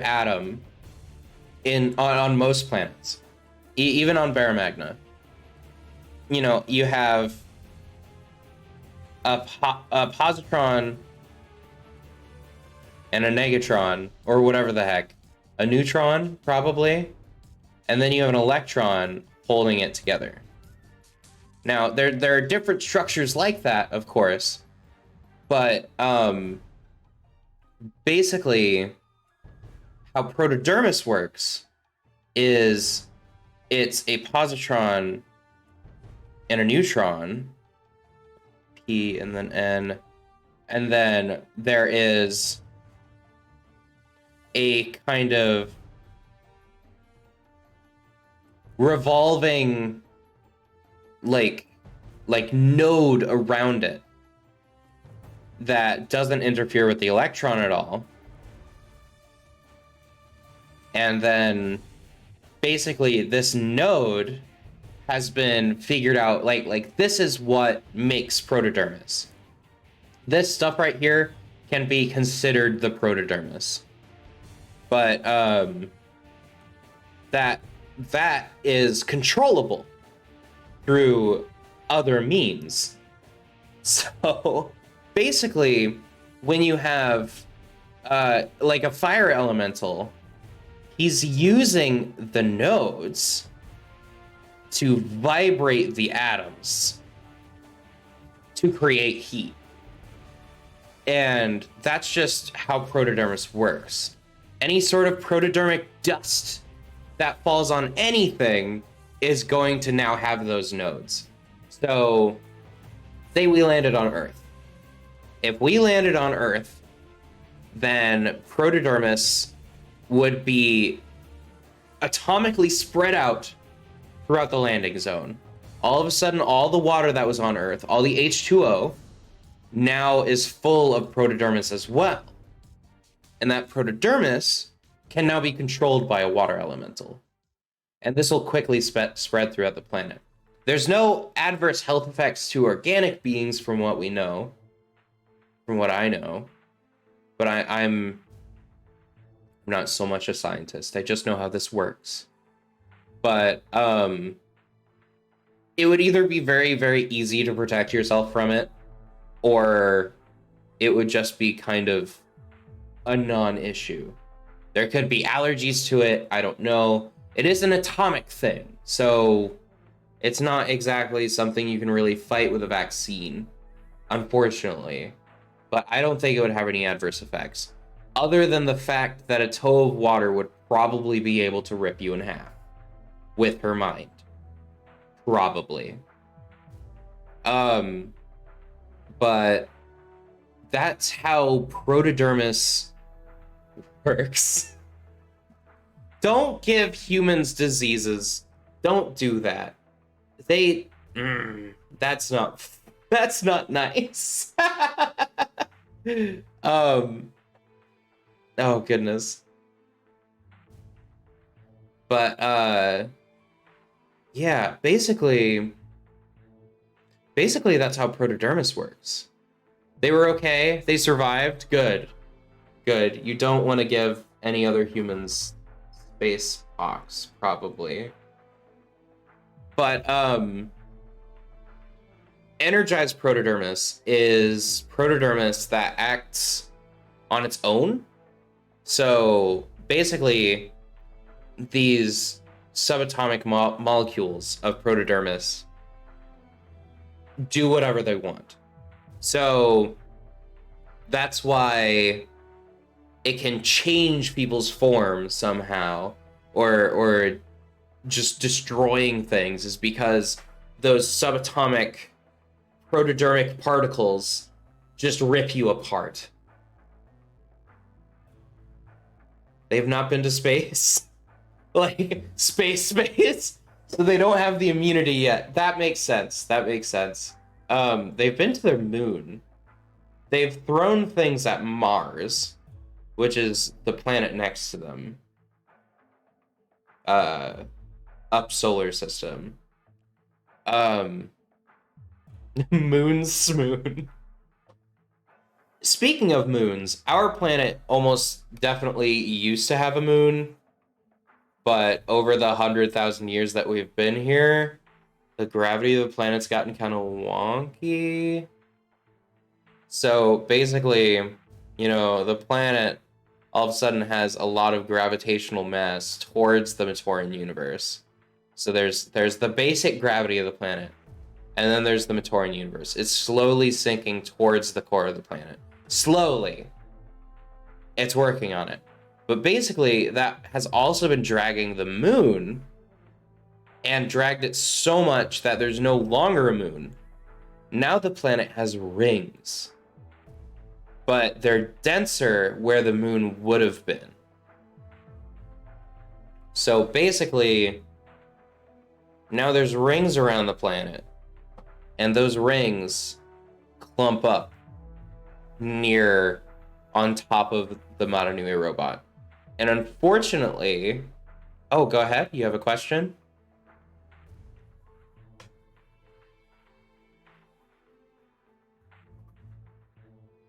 atom on most planets, even on Barra Magna, you know, you have a positron and a negatron, or whatever the heck, a neutron probably, and then you have an electron holding it together. Now there are different structures like that, of course, but basically, how protodermis works is it's a positron and a neutron, P and then N, and then there is a kind of revolving like node around it that doesn't interfere with the electron at all. And then basically this node has been figured out, like this is what makes protodermis. This stuff right here can be considered the protodermis. But that is controllable through other means. So basically, when you have like a fire elemental, he's using the nodes to vibrate the atoms to create heat. And that's just how protodermis works. Any sort of protodermic dust that falls on anything is going to now have those nodes. So, say we landed on Earth. If we landed on Earth, then protodermis would be atomically spread out throughout the landing zone. All of a sudden, all the water that was on Earth, all the H2O, now is full of protodermis as well. And that protodermis can now be controlled by a water elemental. And this will quickly spread throughout the planet. There's no adverse health effects to organic beings from what we know, from what I know. But I'm not so much a scientist. I just know how this works. But it would either be very, very easy to protect yourself from it, or it would just be kind of a non-issue. There could be allergies to it, I don't know. It is an atomic thing, so it's not exactly something you can really fight with a vaccine, unfortunately. But I don't think it would have any adverse effects, other than the fact that a toe of water would probably be able to rip you in half with her mind. Probably. But that's how protodermis works. Don't give humans diseases. Don't do that. That's not nice. Oh goodness. But yeah, basically that's how protodermis works. They were okay, they survived, good. You don't want to give any other humans space pox, probably. But energized protodermis is protodermis that acts on its own. So basically, these subatomic molecules of protodermis do whatever they want. So that's why it can change people's forms somehow, or just destroying things, is because those subatomic protodermic particles just rip you apart. They've not been to space. Like, space. So they don't have the immunity yet. That makes sense. They've been to their moon. They've thrown things at Mars, which is the planet next to them. Up solar system. Moon swoon. Speaking of moons, our planet almost definitely used to have a moon, but over the 100,000 years that we've been here, the gravity of the planet's gotten kind of wonky. So basically, you know, the planet all of a sudden has a lot of gravitational mass towards the Matoran universe. So there's the basic gravity of the planet, and then there's the Matoran universe. It's slowly sinking towards the core of the planet. Slowly. It's working on it. But basically, that has also been dragging the moon and dragged it so much that there's no longer a moon. Now the planet has rings, but they're denser where the moon would have been. So basically, now there's rings around the planet, and those rings clump up near on top of the Maranui robot. And unfortunately, oh, go ahead. You have a question?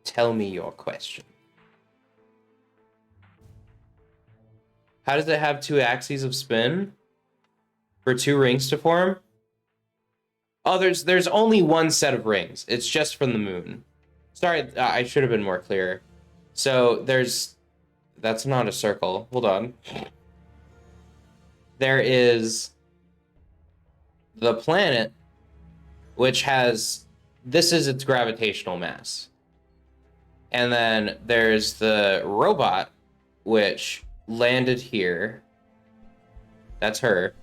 Tell me your question. How does it have 2 axes of spin for 2 rings to form? Oh, there's only 1 set of rings. It's just from the moon. Sorry, I should have been more clear. So that's not a circle. Hold on. There is the planet, which has, this is its gravitational mass. And then there's the robot, which landed here. That's her.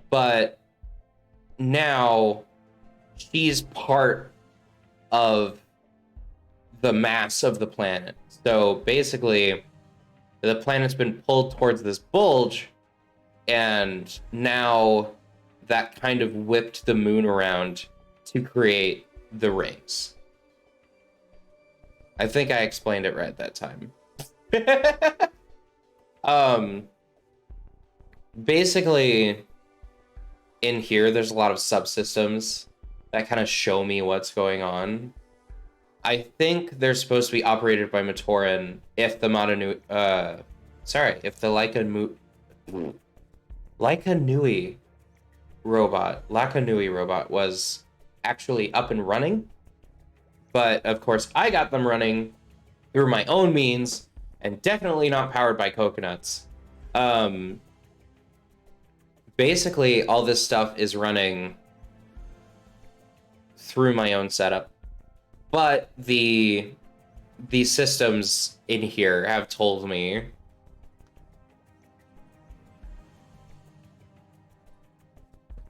But now she's part of the mass of the planet. So basically, the planet's been pulled towards this bulge, and now that kind of whipped the moon around to create the rings. I think I explained it right that time. Basically, in here, there's a lot of subsystems that kind of show me what's going on. I think they're supposed to be operated by Matoran if the if the Lakanui robot was actually up and running. But of course, I got them running through my own means and definitely not powered by coconuts. Basically, all this stuff is running through my own setup. But the systems in here have told me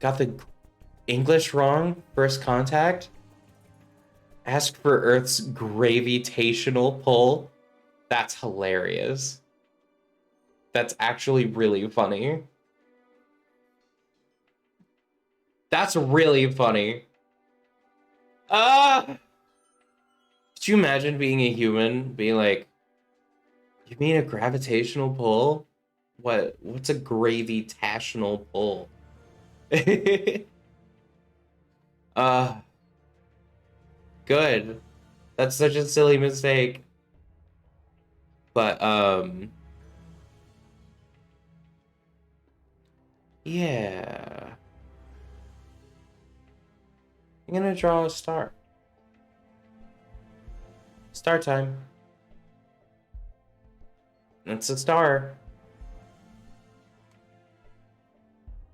got the English wrong. First contact. Ask for Earth's gravitational pull. That's hilarious. That's actually really funny. That's really funny. Could you imagine being a human, being like, you mean a gravitational pull? What's a gravitational pull? Good. That's such a silly mistake. But, yeah. I'm gonna draw a star. Star time. It's a star.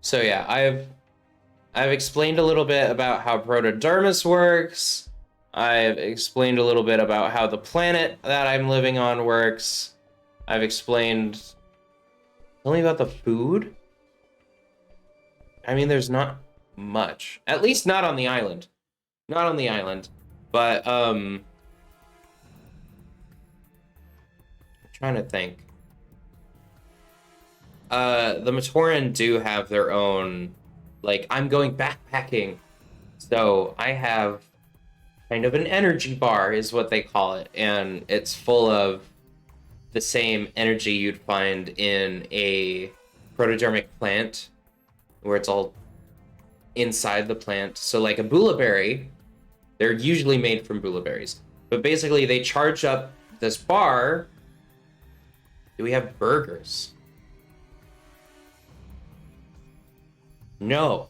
So yeah, I've explained a little bit about how Protodermis works. I've explained a little bit about how the planet that I'm living on works. I've explained... Tell me about the food? I mean, there's not much. At least not on the island. Not on the island. But, I'm trying to think. The Matoran do have their own... Like, I'm going backpacking. So, I have kind of an energy bar, is what they call it. And it's full of the same energy you'd find in a protodermic plant, where it's all inside the plant. So like a bulaberry, they're usually made from bulaberries. But basically they charge up this bar. Do we have burgers? No.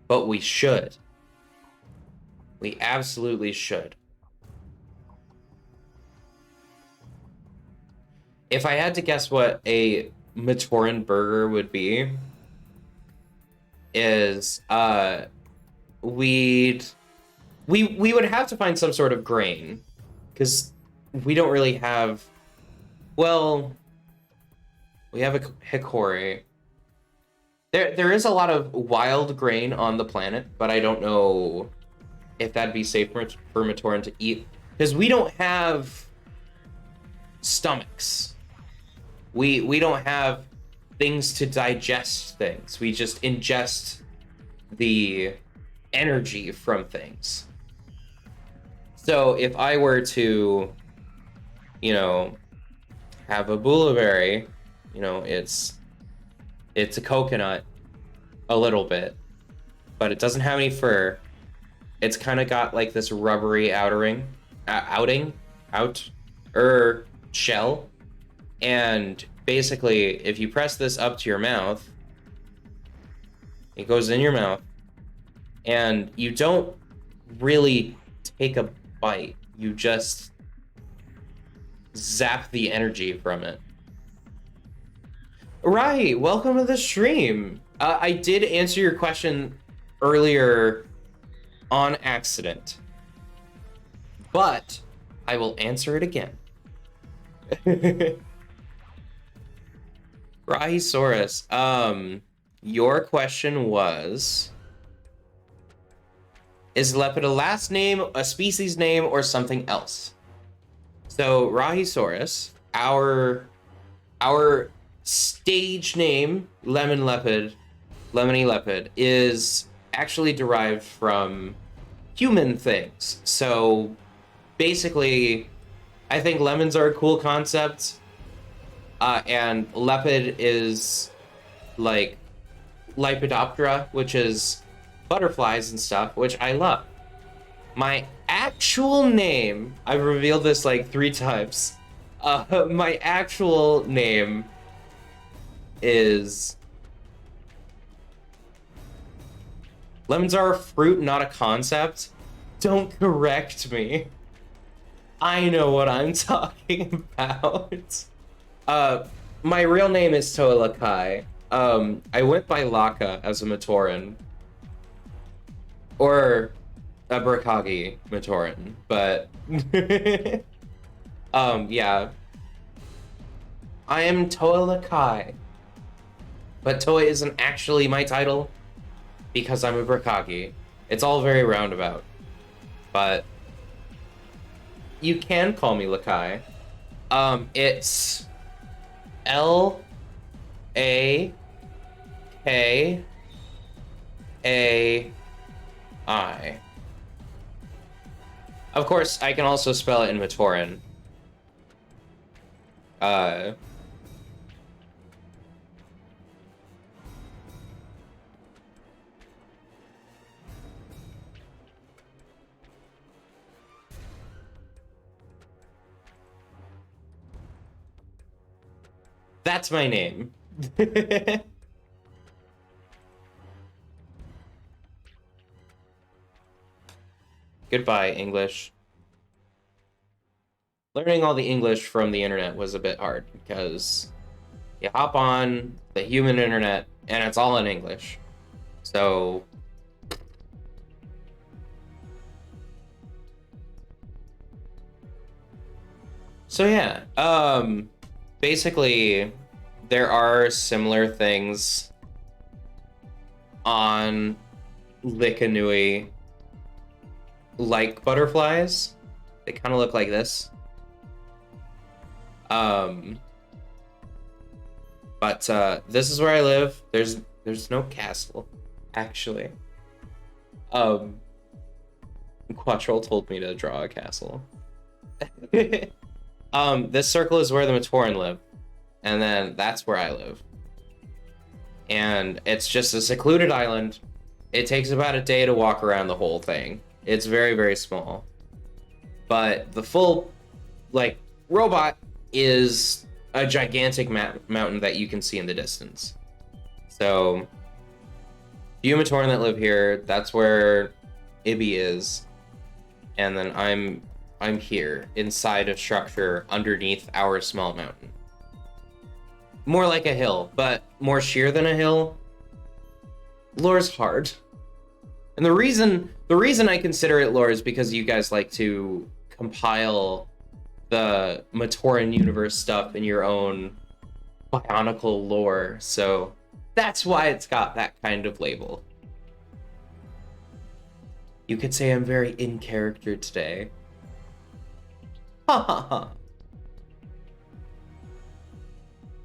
But we should. We absolutely should. If I had to guess what a Matoran burger would be, is we would have to find some sort of grain, because we don't really have Well, we have a hickory. There is a lot of wild grain on the planet, but I don't know if that'd be safe for Matoran to eat, because we don't have stomachs. We don't have things to digest things. We just ingest the energy from things. So if I were to, you know, have a bullberry, you know, it's a coconut a little bit, but it doesn't have any fur. It's kind of got like this rubbery shell. And basically, if you press this up to your mouth, it goes in your mouth, and you don't really take a bite. You just zap the energy from it. Right, welcome to the stream. I did answer your question earlier on accident, but I will answer it again. Rahisaurus, your question was, is Lepid a last name, a species name, or something else? So Rahisaurus, our stage name, Lemony Lepid, is actually derived from human things. So basically, I think lemons are a cool concept, and lepid is like Lepidoptera, which is butterflies and stuff, which I love. My actual name, I've revealed this like 3 times. My actual name is... Lemons are a fruit, not a concept. Don't correct me. I know what I'm talking about. My real name is Toa Lakai. I went by Laka as a Matoran. Or a Burkagi Matoran, but... yeah. I am Toa Lakai. But Toa isn't actually my title, because I'm a Burkagi. It's all very roundabout. But you can call me Lakai. It's L-A-K-A-I. Of course, I can also spell it in Matoran. That's my name. Goodbye, English. Learning all the English from the internet was a bit hard because you hop on the human internet and it's all in English. So yeah, basically there are similar things on Likanui like butterflies. They kind of look like this. But this is where I live. There's no castle, actually. Quattrol told me to draw a castle. This circle is where the Matoran live, and then that's where I live. And it's just a secluded island. It takes about a day to walk around the whole thing. It's very, very small. But the full, like, robot is a gigantic mountain that you can see in the distance. So, you Matoran that live here, that's where Ibby is. And then I'm here, inside a structure underneath our small mountain. More like a hill, but more sheer than a hill. Lore's hard. And the reason I consider it lore is because you guys like to compile the Matoran universe stuff in your own Bionicle lore, so that's why it's got that kind of label. You could say I'm very in character today. Ha ha ha.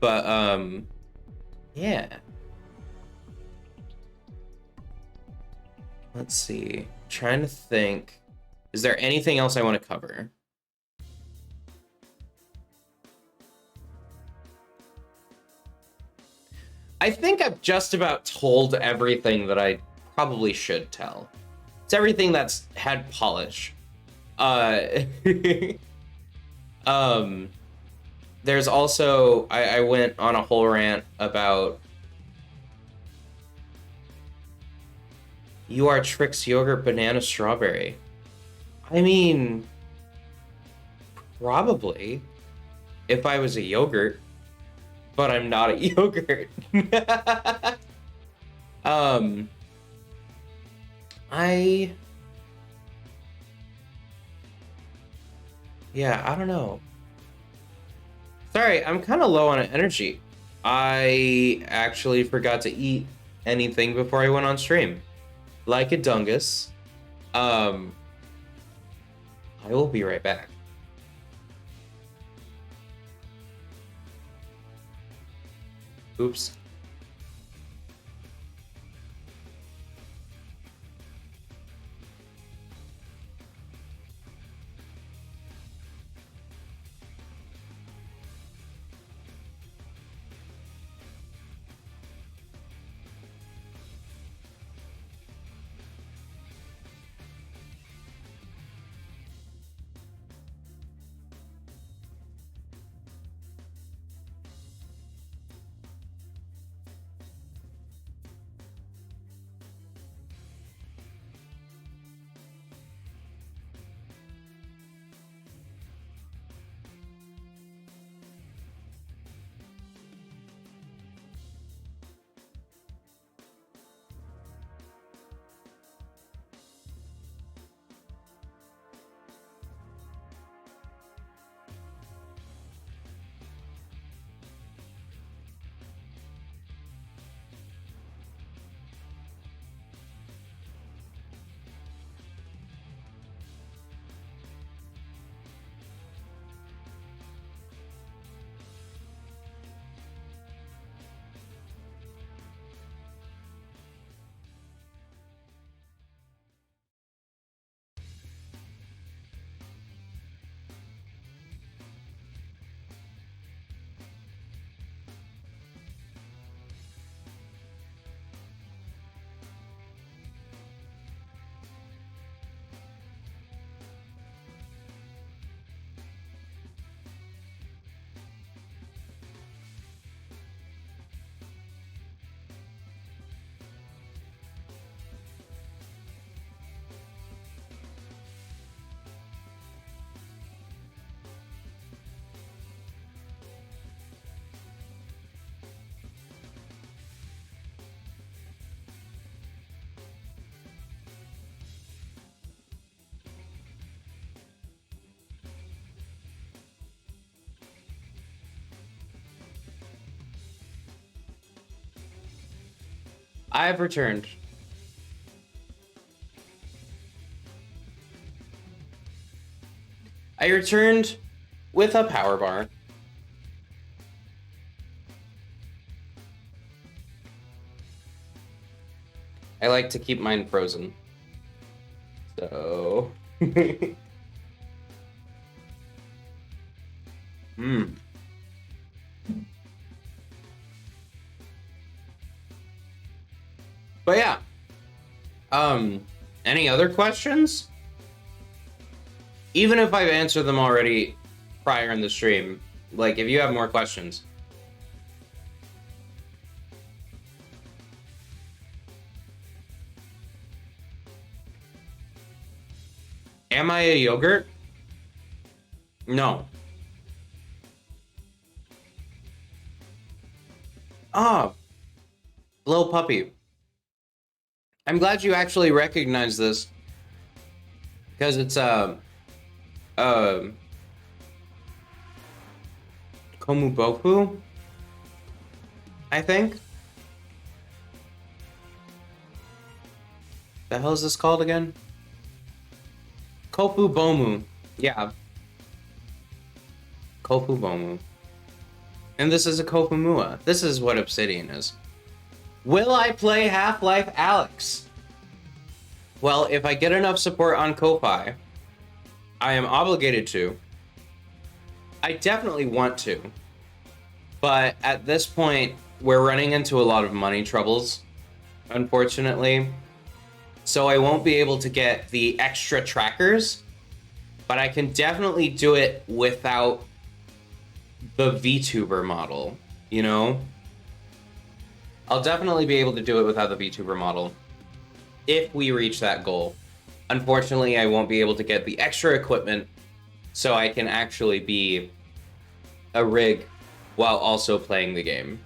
But, yeah. Let's see. Trying to think. Is there anything else I want to cover? I think I've just about told everything that I probably should tell. It's everything that's had polish. There's also, I went on a whole rant about you are Trix yogurt banana strawberry. I mean, probably if I was a yogurt, but I'm not a yogurt. Yeah, I don't know. Sorry, I'm kind of low on energy. I actually forgot to eat anything before I went on stream. Like a dungus. I will be right back. Oops. I've returned. I returned with a power bar. I like to keep mine frozen. So... But yeah. Any other questions? Even if I've answered them already prior in the stream, like, if you have more questions. Am I a yogurt? No. Ah, little puppy. I'm glad you actually recognize this, because it's Komuboku, I think. The hell is this called again? Kofu Bomu. Yeah. Kofu Bomu. And this is a Kofumua. This is what Obsidian is. Will I play Half-Life Alyx? Well, if I get enough support on Ko-Fi, I am obligated to. I definitely want to. But at this point, we're running into a lot of money troubles, unfortunately. So I won't be able to get the extra trackers, but I can definitely do it without the VTuber model, you know? I'll definitely be able to do it without the VTuber model if we reach that goal. Unfortunately, I won't be able to get the extra equipment so I can actually be a rig while also playing the game.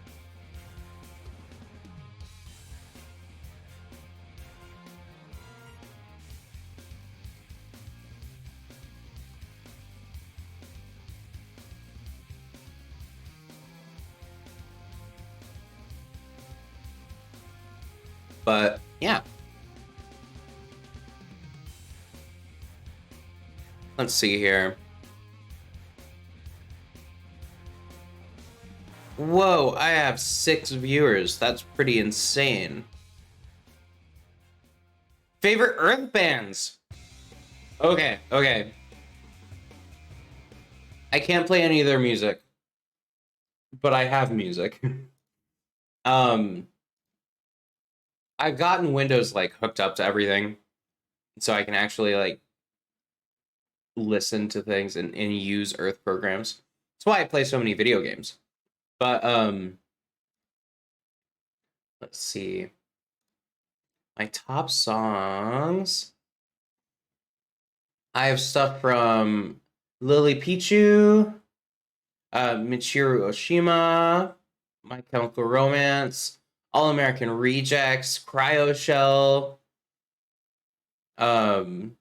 But yeah. Let's see here. Whoa, I have 6 viewers. That's pretty insane. Favorite Earth bands? Okay. I can't play any of their music, but I have music. I've gotten Windows like hooked up to everything, so I can actually like listen to things and use Earth programs. That's why I play so many video games. But let's see. My top songs. I have stuff from Lily Pichu, Michiru Oshima, My Chemical Romance, All American Rejects, Cryo Shell. Let's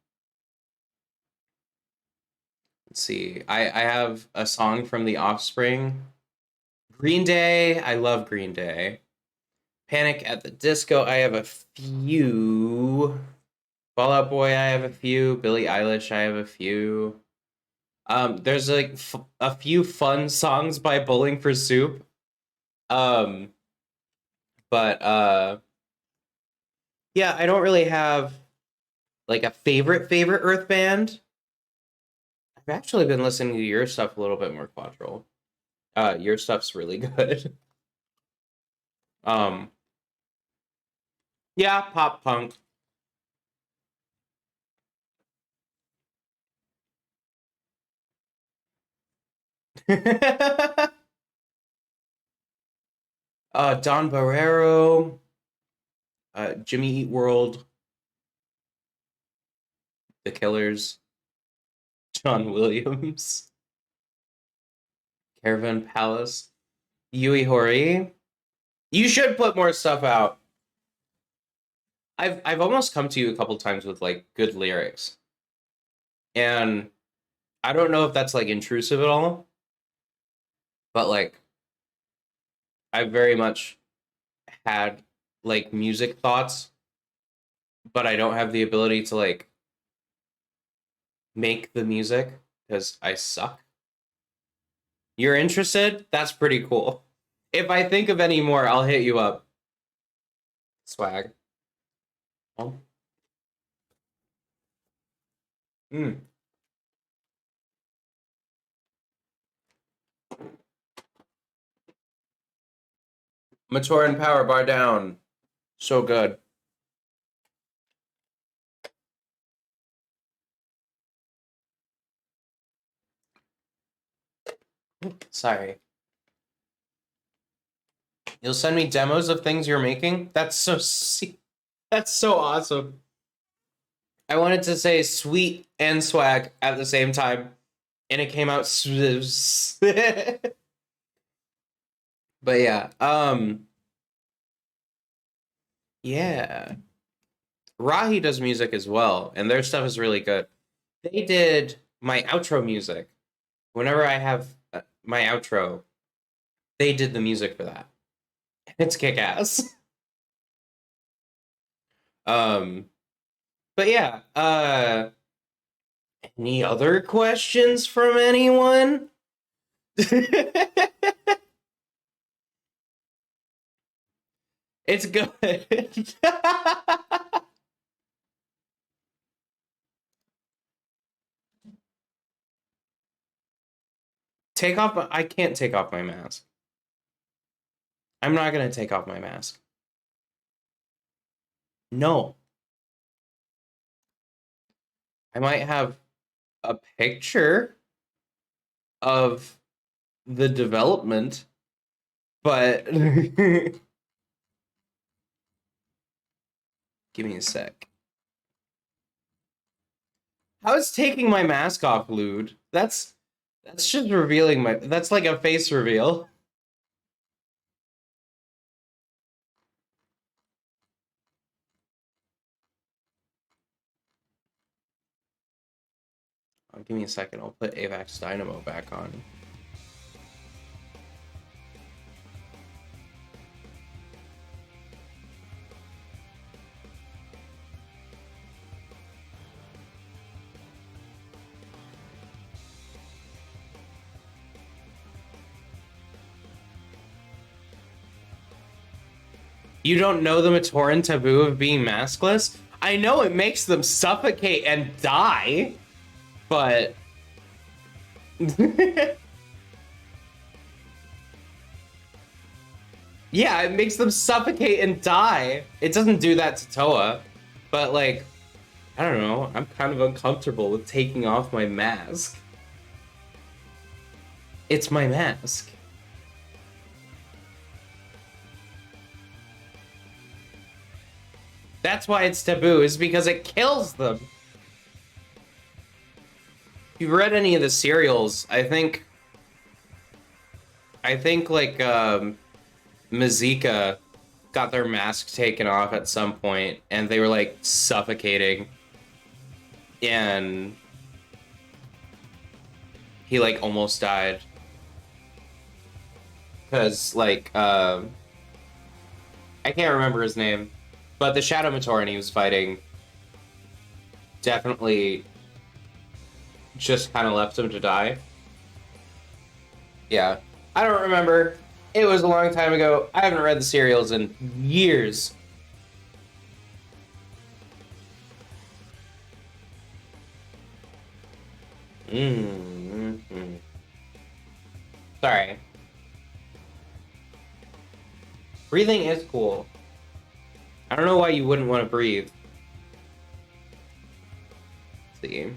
see. I have a song from The Offspring. Green Day. I love Green Day. Panic at the Disco. I have a few. Fall Out Boy. I have a few. Billie Eilish. I have a few. There's like a few fun songs by Bowling for Soup. But yeah, I don't really have like a favorite Earth band. I've actually been listening to your stuff a little bit more, Quattro. Your stuff's really good. Yeah, pop punk. Don Barrero, Jimmy Eat World, The Killers, John Williams, Caravan Palace, Yui Horii. You should put more stuff out. I've almost come to you a couple times with like good lyrics. And I don't know if that's like intrusive at all, but like I very much had like music thoughts, but I don't have the ability to like make the music because I suck. You're interested? That's pretty cool. If I think of any more, I'll hit you up. Swag. Oh. Mature and Power Bar Down. So good. Sorry. You'll send me demos of things you're making? That's so awesome. I wanted to say sweet and swag at the same time, and it came out but yeah, yeah. Rahi does music as well, and their stuff is really good. They did my outro music. Whenever I have my outro, They did the music for that. It's kick-ass. But yeah, any other questions from anyone? It's good. I can't take off my mask. I'm not gonna take off my mask. No. I might have a picture of the development, but give me a sec. How is taking my mask off lewd? That's just revealing my... That's like a face reveal. Oh, give me a second. I'll put AVAX Dynamo back on. You don't know the Matoran taboo of being maskless? I know it makes them suffocate and die, but... yeah, it makes them suffocate and die. It doesn't do that to Toa, but like, I don't know, I'm kind of uncomfortable with taking off my mask. It's my mask. That's why it's taboo, is because it kills them. If you've read any of the serials, I think like Mazika got their mask taken off at some point and they were like suffocating, and he like almost died because like I can't remember his name, but the Shadow Matoran he was fighting definitely just kind of left him to die. Yeah, I don't remember. It was a long time ago. I haven't read the serials in years. Mm-hmm. Sorry. Breathing is cool. I don't know why you wouldn't want to breathe. Let's see.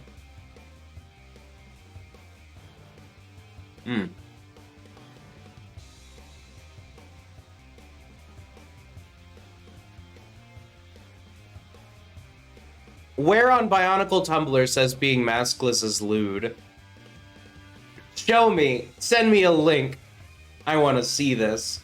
Where on Bionicle Tumblr says being maskless is lewd? Show me. Send me a link. I want to see this.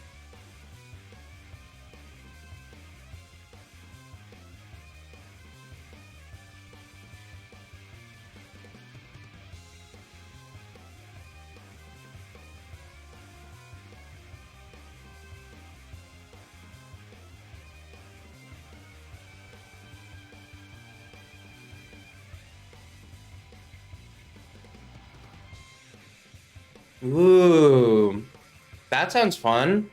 Ooh, that sounds fun.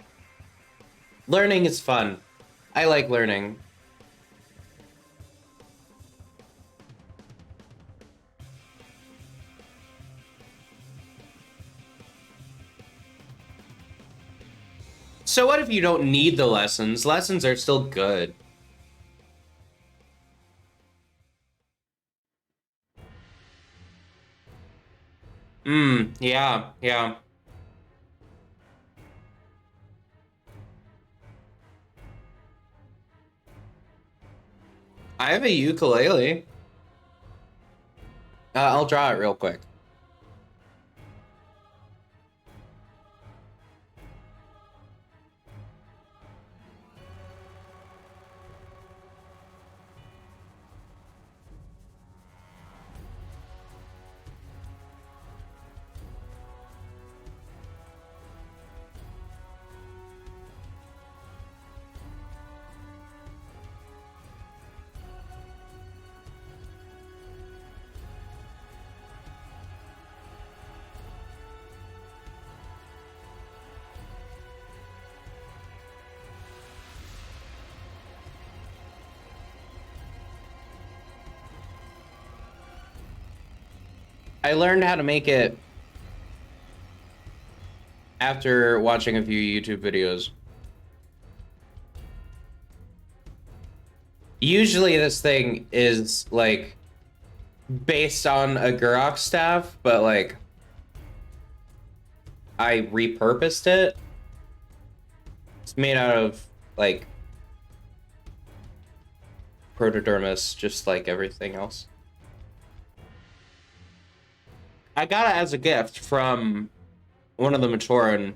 Learning is fun. I like learning. So what if you don't need the lessons? Lessons are still good. Yeah, yeah. I have a ukulele. I'll draw it real quick. I learned how to make it after watching a few YouTube videos. Usually this thing is like based on a Gurok staff, but like I repurposed it. It's made out of like protodermis, just like everything else. I got it as a gift from one of the Matoran.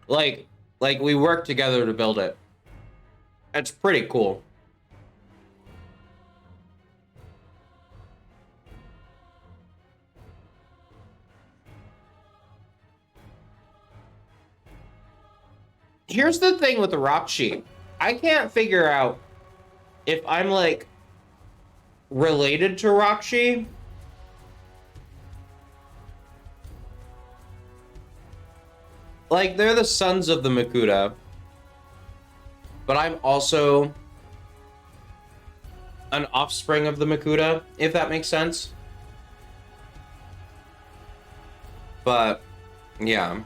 Like we worked together to build it. It's pretty cool. Here's the thing with the Rakshi. I can't figure out if I'm like related to Rakshi. Like, they're the sons of the Makuta. But I'm also an offspring of the Makuta, if that makes sense. But, yeah.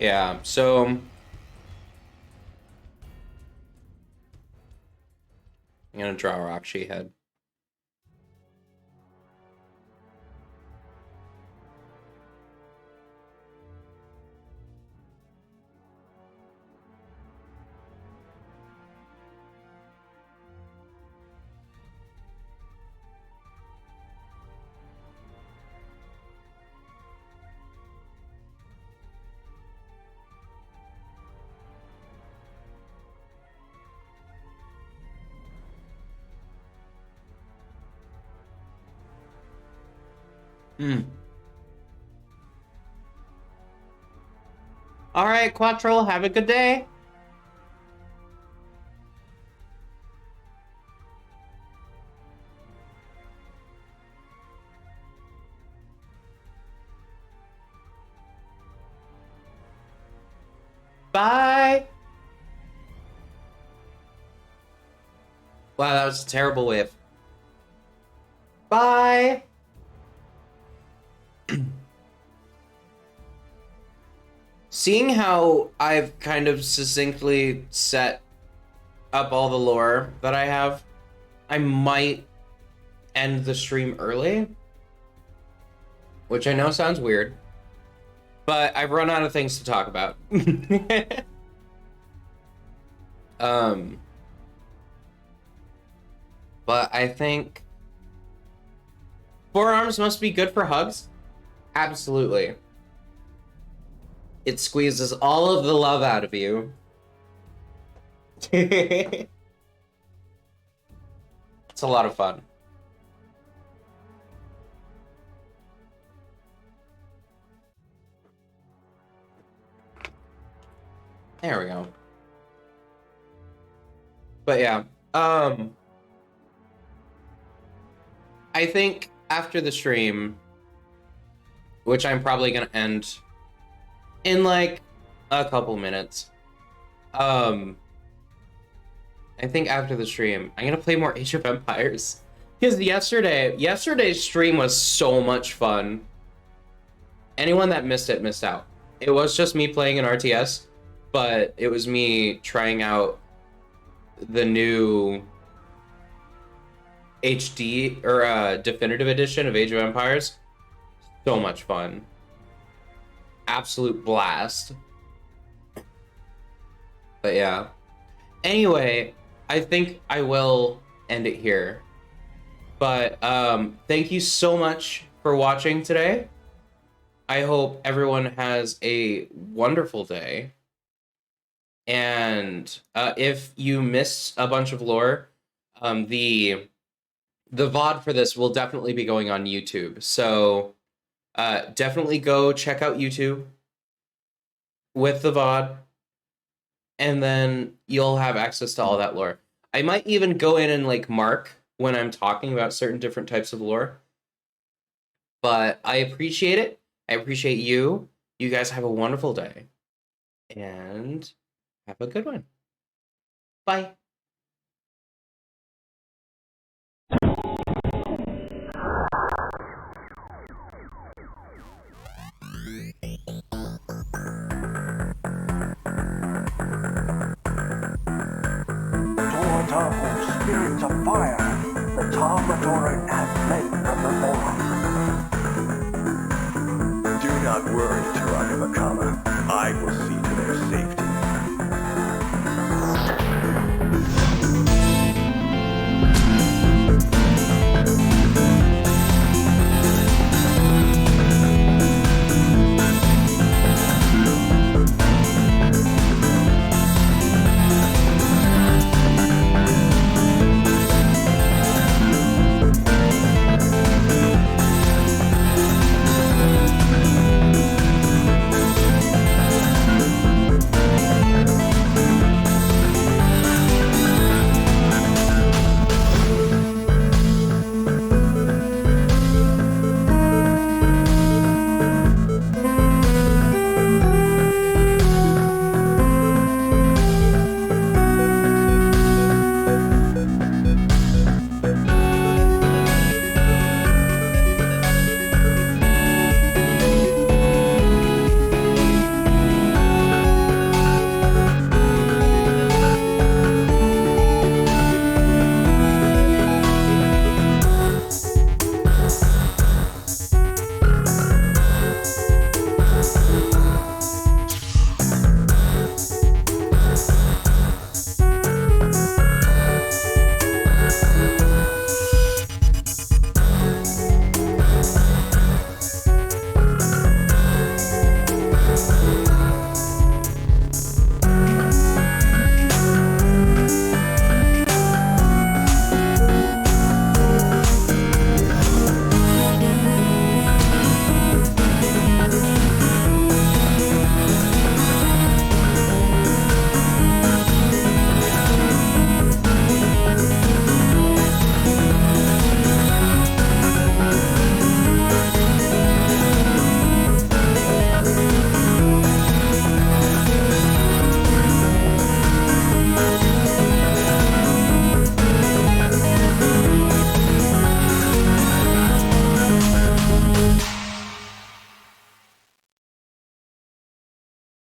Yeah, so I'm gonna draw a Rakshi head. All right, Quattro, have a good day. Bye. Wow, that was a terrible whiff. Bye. Seeing how I've kind of succinctly set up all the lore that I have, I might end the stream early, which I know sounds weird, but I've run out of things to talk about. But I think forearms must be good for hugs. Absolutely. It squeezes all of the love out of you. It's a lot of fun. There we go. But yeah, I think after the stream, which I'm probably gonna end in like a couple minutes, I think after the stream, I'm gonna play more Age of Empires. Because yesterday's stream was so much fun. Anyone that missed it missed out. It was just me playing an RTS, but it was me trying out the new HD or definitive edition of Age of Empires. So much fun. Absolute blast. But yeah. Anyway, I think I will end it here. But thank you so much for watching today. I hope everyone has a wonderful day. And if you missed a bunch of lore, the VOD for this will definitely be going on YouTube. So definitely go check out YouTube with the VOD, and then you'll have access to all that lore. I might even go in and like mark when I'm talking about certain different types of lore. But I appreciate it. I appreciate you. You guys have a wonderful day and have a good one. Bye. Towards our home spirits of fire, the Talmudoran have fled from the forest. Do not worry,